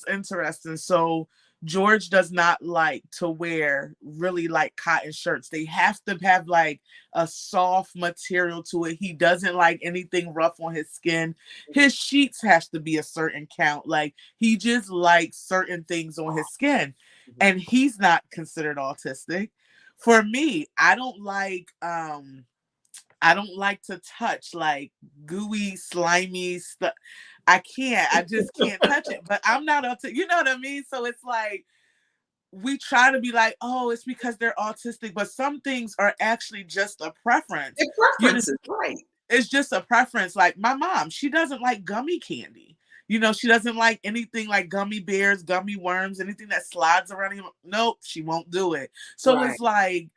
interesting. So George does not like to wear really like cotton shirts. They have to have like a soft material to it. He doesn't like anything rough on his skin. His sheets has to be a certain count. Like he just likes certain things on his skin. And he's not considered autistic. For me, I don't like to touch like gooey, slimy stuff. I just can't touch it. But I'm not autistic, you know what I mean? So it's like we try to be like, oh, it's because they're autistic, but some things are actually just a preference. It's preferences, right? It's just a preference. Like my mom, she doesn't like gummy candy. She doesn't like anything like gummy bears, gummy worms, anything that slides around. Nope, she won't do it. So It's like,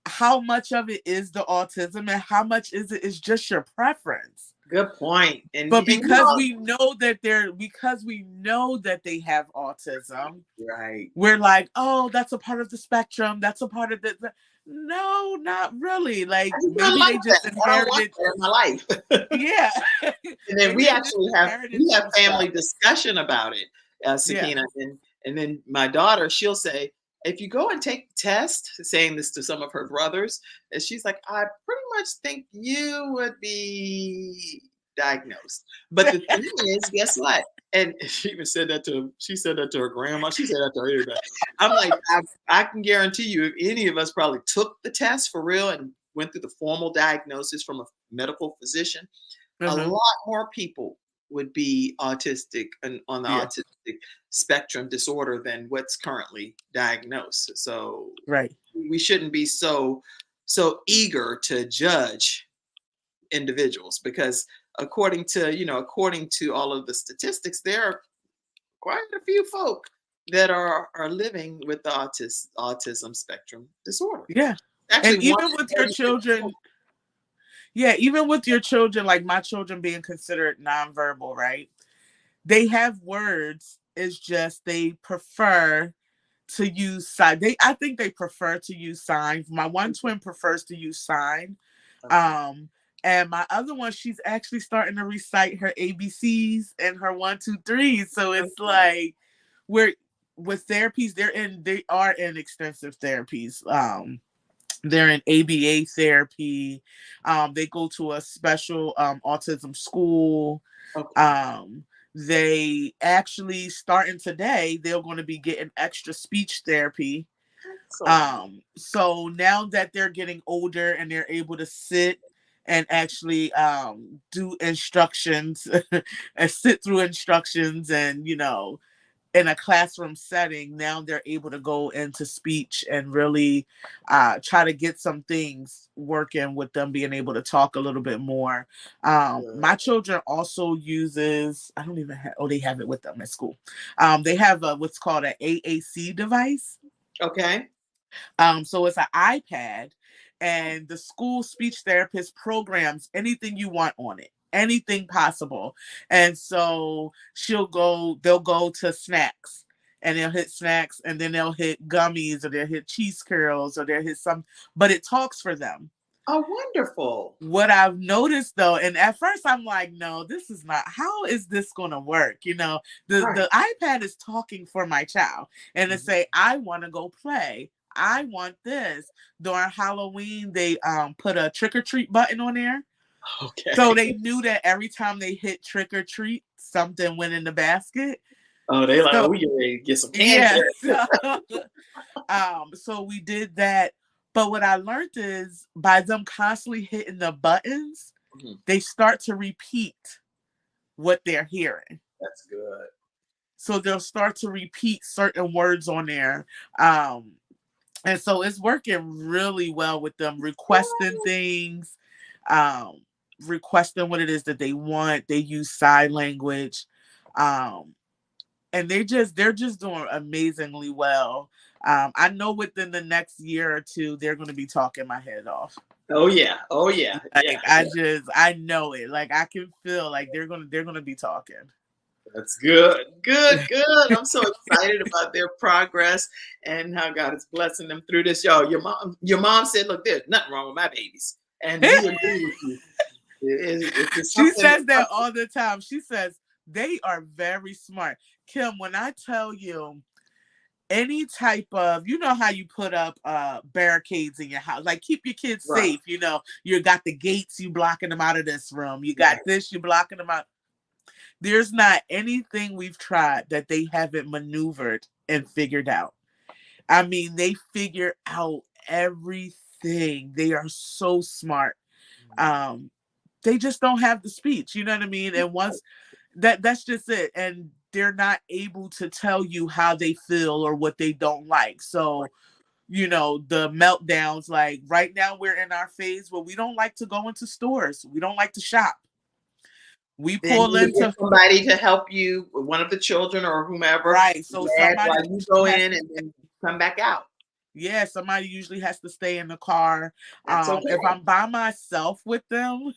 how much of it is the autism and how much is it is just your preference? Good point. But because we know that they have autism, right? We're like, oh, that's a part of the spectrum. That's a part of the. No, not really. Like maybe they just inherited in my life. Yeah. And then we have family discussion about it, Sakinna. And then my daughter, she'll say, if you go and take the test, saying this to some of her brothers, and she's like, I pretty much think you would be diagnosed. But the thing is, guess what? And she even said that to her grandma. She said that to everybody. I'm like, I can guarantee you, if any of us probably took the test for real and went through the formal diagnosis from a medical physician, a lot more people would be autistic and on the autistic spectrum disorder than what's currently diagnosed. So we shouldn't be so eager to judge individuals, because according to all of the statistics, there are quite a few folk that are living with the autism spectrum disorder. Yeah. Actually, and even with your children, even with your children, like my children being considered nonverbal, right? They have words. It's just they prefer to use sign. I think they prefer to use signs. My one twin prefers to use sign. And my other one, she's actually starting to recite her ABCs and her 1, 2, 3. So it's like we're with therapies. They are in extensive therapies. They're in ABA therapy. They go to a special autism school. They actually, starting today, they're going to be getting extra speech therapy. So now that they're getting older and they're able to sit and actually do instructions and sit through instructions and, in a classroom setting, now they're able to go into speech and really try to get some things working with them being able to talk a little bit more. My children also uses, I don't even have, they have it with them at school. They have what's called an AAC device. Okay. So it's an iPad, and the school speech therapist programs anything you want on it. Anything possible. And so they'll go to snacks, and they'll hit snacks, and then they'll hit gummies, or they'll hit cheese curls, or they'll hit some, but it talks for them. Oh, wonderful. What I've noticed though, and at first I'm like, no, this is not, how is this going to work? You know, Right. the iPad is talking for my child and it Mhm. say, I want to go play. I want this. During Halloween, they put a trick or treat button on there. So Okay. they knew that every time they hit trick or treat, something went in the basket. Oh, they like, So oh, we get ready to get some candy. yeah, so we did that. But what I learned is by them constantly hitting the buttons, Mhm. they start to repeat what they're hearing. That's good. So they'll start to repeat certain words on there. Um, and so it's working really well with them requesting things, um, requesting what it is that they want. They use sign language. Um, and they're just doing amazingly well. I know within the next year or two, they're going to be talking my head off. Oh yeah. Oh yeah. Yeah. Like I know it. Like I can feel like they're gonna be talking. That's good. Good. Good. I'm so excited about their progress and how God is blessing them through this. Yo, your mom said, look, there's nothing wrong with my babies. And we agree with you. It's She something. says that all the time. She says they are very smart. Kim, when I tell you any type of, you know how you put up barricades in your house, like keep your kids Right. safe, you know, you got the gates, you blocking them out of this room, you got this, you blocking them out. There's not anything we've tried that they haven't maneuvered and figured out. I mean, they figure out everything. They are so smart. They just don't have the speech, you know what I mean? And once that's just it. And they're not able to tell you how they feel or what they don't like. So, you know, the meltdowns, like right now we're in our phase where we don't like to go into stores. We don't like to shop. We Then pull you would get into somebody to help you, one of the children or whomever, right. So dad, somebody while you go has in and then come back out. yeah, somebody usually has to stay in the car. That's okay. If I'm by myself with them,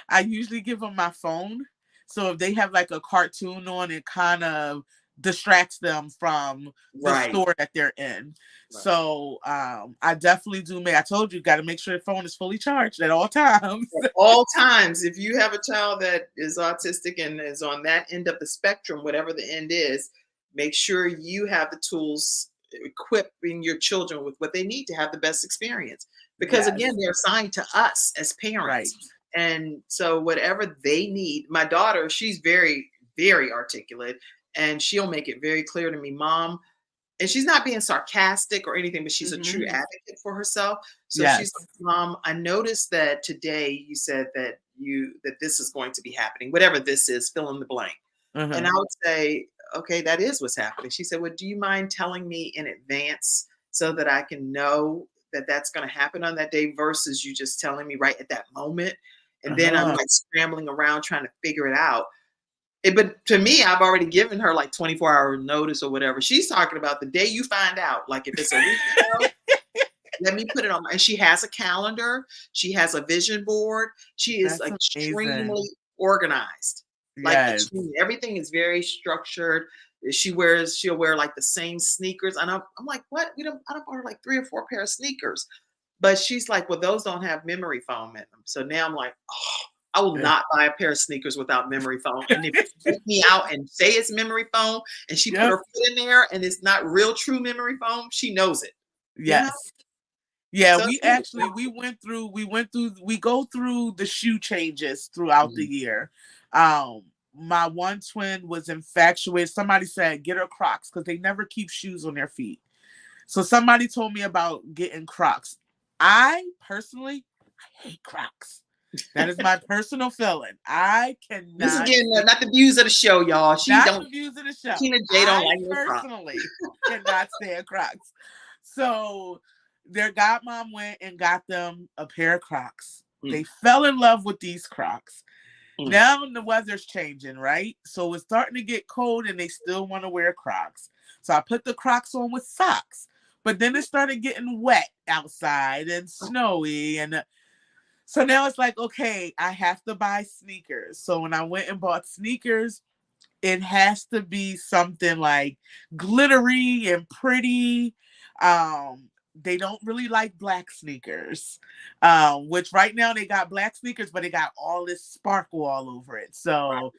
I usually give them my phone. So if they have like a cartoon on, it kind of distracts them from the Right. store that they're in. Right. So I definitely do I told you, got to make sure the phone is fully charged at all times. At all times, if you have a child that is autistic and is on that end of the spectrum, whatever the end is, make sure you have the tools equipping your children with what they need to have the best experience. Because Yes. again, they're assigned to us as parents. Right. And so whatever they need, my daughter, she's very, very articulate and she'll make it very clear to me, Mom, and she's not being sarcastic or anything, but she's a true advocate for herself. So Yes. she's like, Mom, I noticed that today you said that this is going to be happening, whatever this is, fill in the blank. And I would say, okay, that is what's happening. She said, well, do you mind telling me in advance so that I can know that that's going to happen on that day versus you just telling me right at that moment? And then I'm like scrambling around trying to figure it out. But to me, I've already given her like 24-hour notice or whatever. She's talking about the day you find out. Like if it's a week ago, let me put it on. And she has a calendar. She has a vision board. She is That's extremely amazing. organized. Like Yes. everything is very structured. She'll wear like the same sneakers. And I'm like, what? I don't order like 3 or 4 pair of sneakers. But she's like, well, those don't have memory foam in them. So now I'm like, oh, I will not buy a pair of sneakers without memory foam. And if you take me out and say it's memory foam and she put her foot in there and it's not real true memory foam, she knows it. Yes. You know? Yeah, So we go through the shoe changes throughout the year. My one twin was infatuated. Somebody said, get her Crocs because they never keep shoes on their feet. So somebody told me about getting Crocs. I personally hate Crocs. That is my personal feeling. I cannot. This is again not the views of the show, y'all. The views of the show. Sakinna J don't like personally cannot stand Crocs. So their godmom went and got them a pair of Crocs. They fell in love with these Crocs. Now the weather's changing, right? So it's starting to get cold and they still want to wear Crocs. So I put the Crocs on with socks. But then it started getting wet outside and snowy. And so now it's like, okay, I have to buy sneakers. So when I went and bought sneakers, it has to be something like glittery and pretty. they don't really like black sneakers, which right now they got black sneakers, but they got all this sparkle all over it. So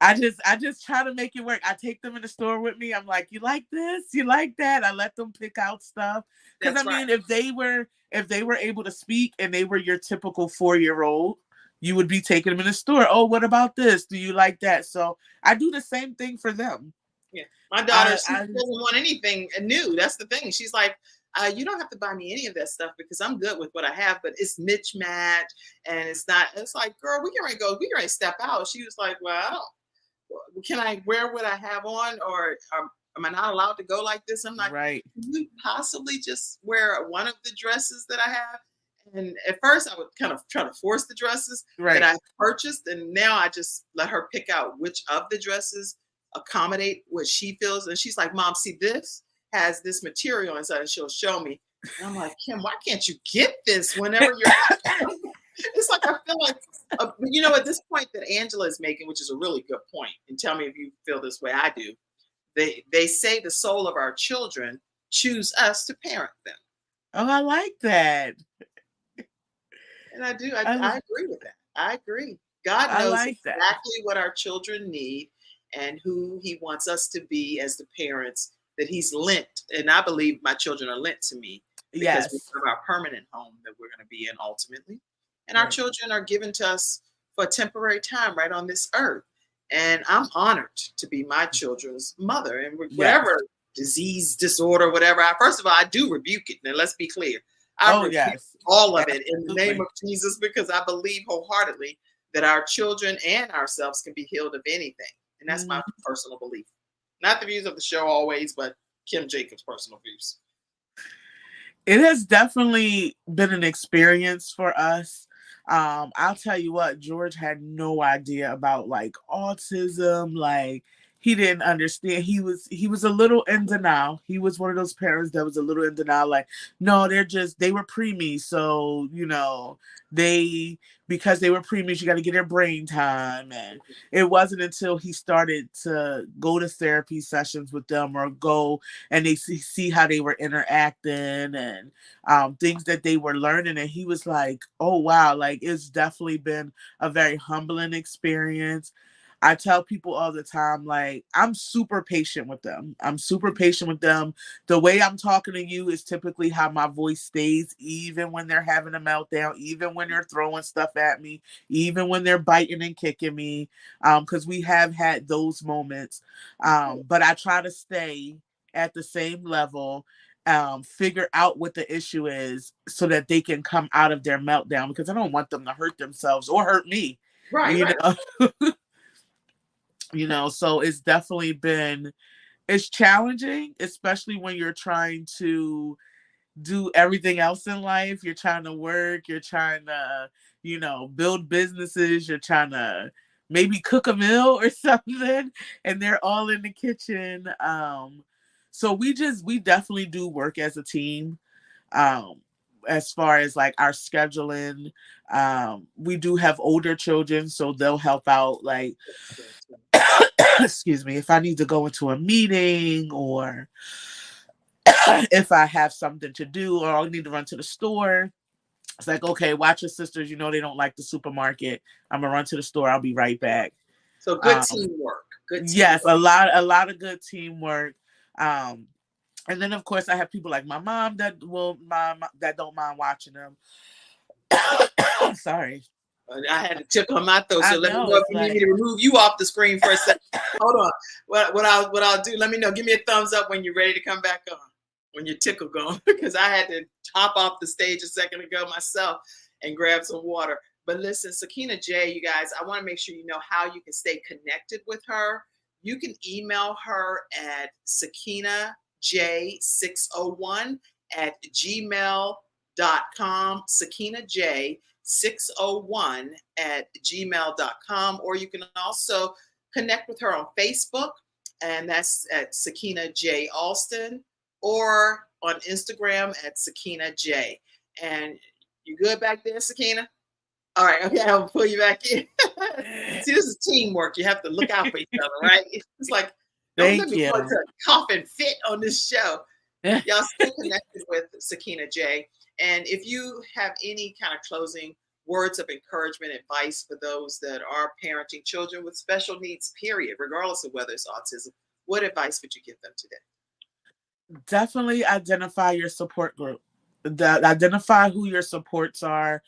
I just try to make it work. I take them in the store with me. I'm like, you like this? You like that? I let them pick out stuff. Because I mean, if they were able to speak and they were your typical 4-year-old, you would be taking them in the store. Oh, what about this? Do you like that? So I do the same thing for them. Yeah, my daughter, she doesn't want anything new. That's the thing. She's like, you don't have to buy me any of that stuff because I'm good with what I have, but it's mismatched and it's not. It's like, girl, we can ready to step out. She was like, well, I don't. Can I wear what I have on, or am I not allowed to go like this? I'm like, right. Can you possibly just wear one of the dresses that I have? And at first, I would kind of try to force the dresses that I purchased, and now I just let her pick out which of the dresses accommodate what she feels. And she's like, Mom, see, this has this material inside, and she'll show me. And I'm like, Kim, why can't you get this whenever you're? It's like I feel like, at this point that Angela is making, which is a really good point, and tell me if you feel this way. I do. They say the soul of our children choose us to parent them. Oh, I like that. And I do. I agree with that. I agree. God knows exactly what our children need and who he wants us to be as the parents that he's lent. And I believe my children are lent to me because we have our permanent home that we're going to be in ultimately. And our children are given to us for a temporary time right on this earth. And I'm honored to be my children's mother. And whatever disease, disorder, whatever, first of all, I do rebuke it. Now, let's be clear. I rebuke all of it in the name of Jesus, because I believe wholeheartedly that our children and ourselves can be healed of anything. And that's my personal belief. Not the views of the show always, but Kim Jacobs' personal views. It has definitely been an experience for us. I'll tell you what, George had no idea about like autism. Like, he didn't understand. He was a little in denial. He was one of those parents that was a little in denial. Like, no, they were preemies. So, because they were preemies, you got to get their brain time. And it wasn't until he started to go to therapy sessions with them or go and they see how they were interacting and things that they were learning. And he was like, oh, wow, like it's definitely been a very humbling experience. I tell people all the time, like, I'm super patient with them. The way I'm talking to you is typically how my voice stays, even when they're having a meltdown, even when they're throwing stuff at me, even when they're biting and kicking me, because we have had those moments. But I try to stay at the same level, figure out what the issue is so that they can come out of their meltdown, because I don't want them to hurt themselves or hurt me. Right. So it's definitely it's challenging, especially when you're trying to do everything else in life. You're trying to work, you're trying to, build businesses, you're trying to maybe cook a meal or something, and they're all in the kitchen. So we definitely do work as a team. As far as like our scheduling, we do have older children, so they'll help out, like, excuse me, if I need to go into a meeting or if I have something to do or I need to run to the store. It's like, okay, watch your sisters, they don't like the supermarket. I'm gonna run to the store. I'll be right back. So good teamwork. Yes, a lot of good teamwork. And then of course I have people like my mom that don't mind watching them. Sorry. I had to tickle my throat, so let me know if you need me to remove you off the screen for a second. Hold on. What I'll do, let me know. Give me a thumbs up when you're ready to come back on, when your tickle gone, because I had to hop off the stage a second ago myself and grab some water. But listen, Sakinna J, you guys, I want to make sure you know how you can stay connected with her. You can email her at sakinnaj601@gmail.com. Sakinna J 601@gmail.com, or you can also connect with her on Facebook, and that's at Sakinna J Alston, or on Instagram at Sakinna J. And you good back there, Sakinna? All right, okay, I'll pull you back in. See, this is teamwork. You have to look out for each other, right? It's like, don't let me go to a cough and fit on this show. Y'all still connected with Sakinna J. And if you have any kind of closing words of encouragement, advice for those that are parenting children with special needs, period, regardless of whether it's autism, what advice would you give them today? Definitely identify your support group. Identify who your supports are.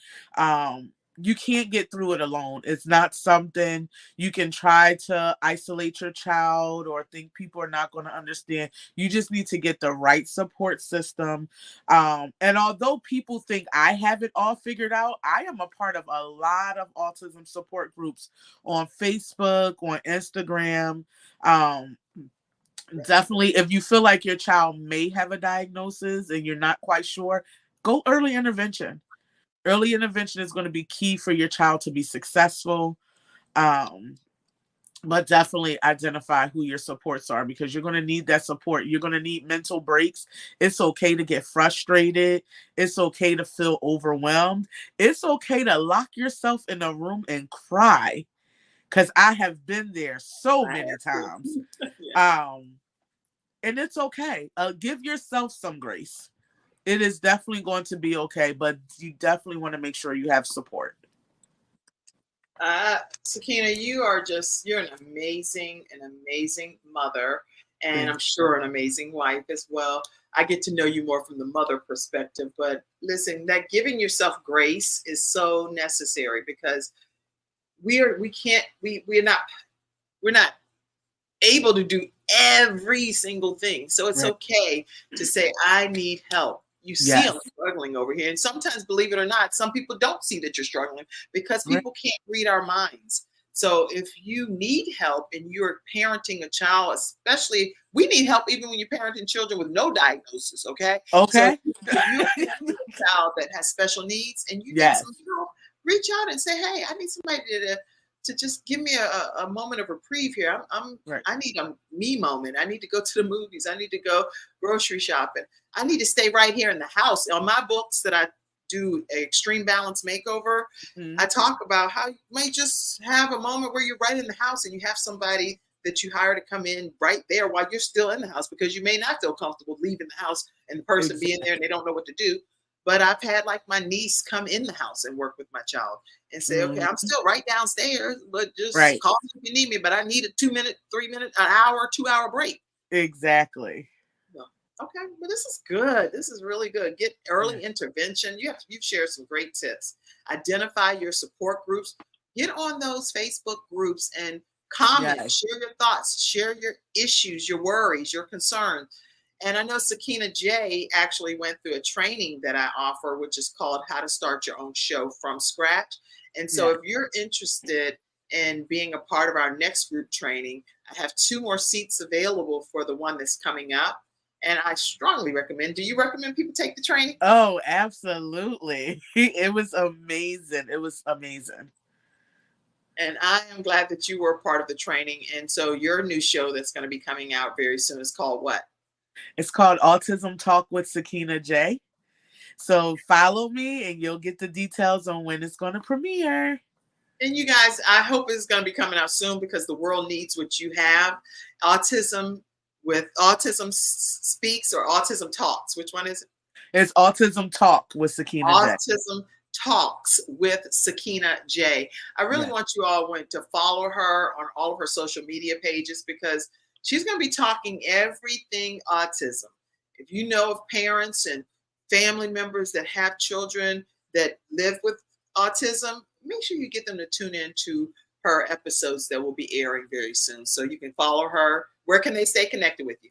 You can't get through it alone. It's not something you can try to isolate your child or think people are not going to understand. You just need to get the right support system. And although people think I have it all figured out, I am a part of a lot of autism support groups on Facebook, on Instagram. Definitely, if you feel like your child may have a diagnosis and you're not quite sure, go early intervention. Early intervention is going to be key for your child to be successful. But definitely identify who your supports are, because you're going to need that support. You're going to need mental breaks. It's okay to get frustrated. It's okay to feel overwhelmed. It's okay to lock yourself in a room and cry, because I have been there so many times. Yeah. And it's okay. Give yourself some grace. It is definitely going to be okay, but you definitely want to make sure you have support. Sakinna, you're an amazing mother, and I'm sure an amazing wife as well. I get to know you more from the mother perspective, but listen, that giving yourself grace is so necessary, because we're not able to do every single thing. So it's okay to say, I need help. You see, I'm struggling over here. And sometimes, believe it or not, some people don't see that you're struggling because people can't read our minds. So if you need help and you're parenting a child, especially, we need help even when you're parenting children with no diagnosis, okay? Okay. So if you have a child that has special needs and you need some help, reach out and say, hey, I need somebody to just give me a moment of reprieve here. I need a me moment. I need to go to the movies. I need to go grocery shopping. I need to stay right here in the house. On my books that I do, Extreme Balance Makeover, I talk about how you may just have a moment where you're right in the house and you have somebody that you hire to come in right there while you're still in the house, because you may not feel comfortable leaving the house and the person being there and they don't know what to do. But I've had like my niece come in the house and work with my child and say, okay, I'm still right downstairs, but just call me if you need me. But I need a 2 minute, 3 minute, an hour, 2 hour break. Exactly. Okay, well, this is good. This is really good. Get early intervention. You've shared some great tips. Identify your support groups. Get on those Facebook groups and comment, share your thoughts, share your issues, your worries, your concerns. And I know Sakinna J actually went through a training that I offer, which is called How to Start Your Own Show from Scratch. And so if you're interested in being a part of our next group training, I have 2 more seats available for the one that's coming up. And I strongly recommend. Do you recommend people take the training? Oh, absolutely. It was amazing. It was amazing. And I am glad that you were a part of the training. And so your new show that's going to be coming out very soon is called what? It's called Autism Talk with Sakinna J. So follow me and you'll get the details on when it's going to premiere. And you guys, I hope it's going to be coming out soon, because the world needs what you have. Autism Speaks or Autism Talks. Which one is it? It's Autism Talk with Sakinna J. Autism Talks with Sakinna J. I really want you all to follow her on all of her social media pages, because she's going to be talking everything autism. If you know of parents and family members that have children that live with autism, make sure you get them to tune in to her episodes that will be airing very soon. So you can follow her. Where can they stay connected with you?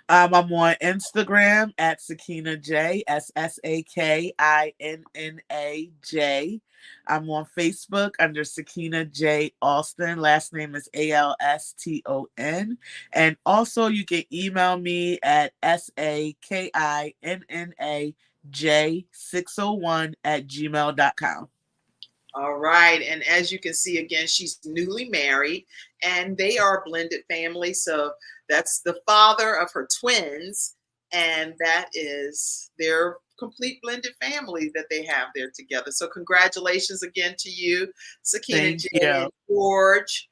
I'm on Instagram at Sakinna J, SSAKINNA J. I'm on Facebook under Sakinna J Alston. Last name is ALSTON. And also you can email me at SAKINNAJ601@gmail.com. All right. And as you can see, again, she's newly married and they are a blended family. So that's the father of her twins. And that is their complete blended family that they have there together. So congratulations again to you, Sakinna J and George.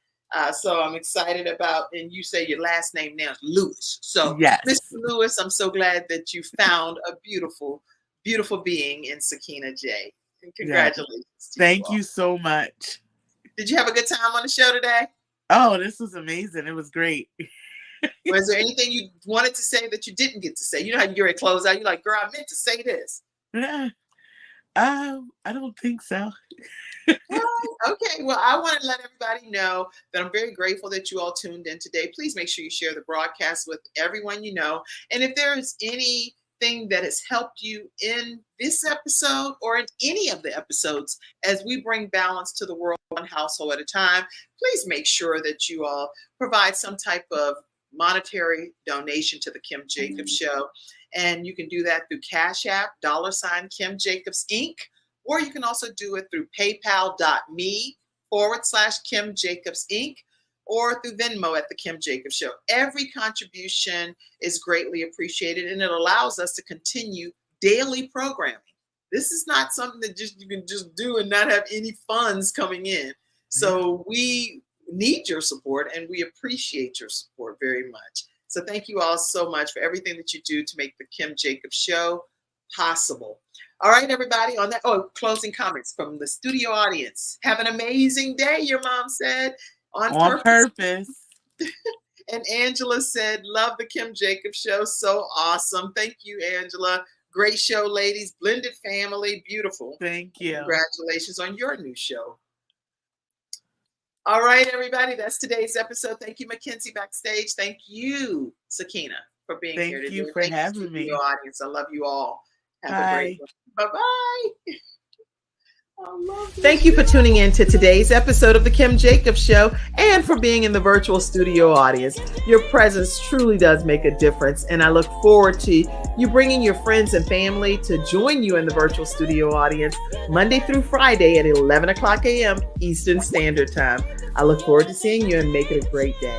So I'm excited about, and you say your last name now is Lewis. So Yes. Mr. Lewis, I'm so glad that you found a beautiful, beautiful being in Sakinna J. And congratulations. Yes. Thank you so much. Did you have a good time on the show today? Oh, this was amazing. It was great. Was there anything you wanted to say that you didn't get to say? You know how you're at closeout, you're like, girl, I meant to say this. I don't think so. Okay, well, I want to let everybody know that I'm very grateful that you all tuned in today. Please make sure you share the broadcast with everyone you know. And if there is anything that has helped you in this episode or in any of the episodes as we bring balance to the world one household at a time, please make sure that you all provide some type of monetary donation to the Kim Jacobs Show. And you can do that through Cash App, $Kim Jacobs Inc., or you can also do it through paypal.me/Kim Jacobs Inc., or through Venmo at the Kim Jacobs Show. Every contribution is greatly appreciated, and it allows us to continue daily programming. This is not something that you can just do and not have any funds coming in. So we need your support, and we appreciate your support very much. So thank you all so much for everything that you do to make the Kim Jacobs Show possible. All right, everybody, on that, closing comments from the studio audience. Have an amazing day, your mom said. On purpose. And Angela said, love the Kim Jacobs Show. So awesome. Thank you, Angela. Great show, ladies. Blended family. Beautiful. Thank you. Congratulations on your new show. All right, everybody, that's today's episode. Thank you, Mackenzie backstage. Thank you, Sakinna, for being here today. Thank you for having me. Audience, I love you all. Have a great one. Bye-bye. Thank you for tuning in to today's episode of the Kim Jacobs Show and for being in the virtual studio audience. Your presence truly does make a difference, and I look forward to you bringing your friends and family to join you in the virtual studio audience Monday through Friday at 11 o'clock a.m. Eastern Standard Time. I look forward to seeing you and make it a great day.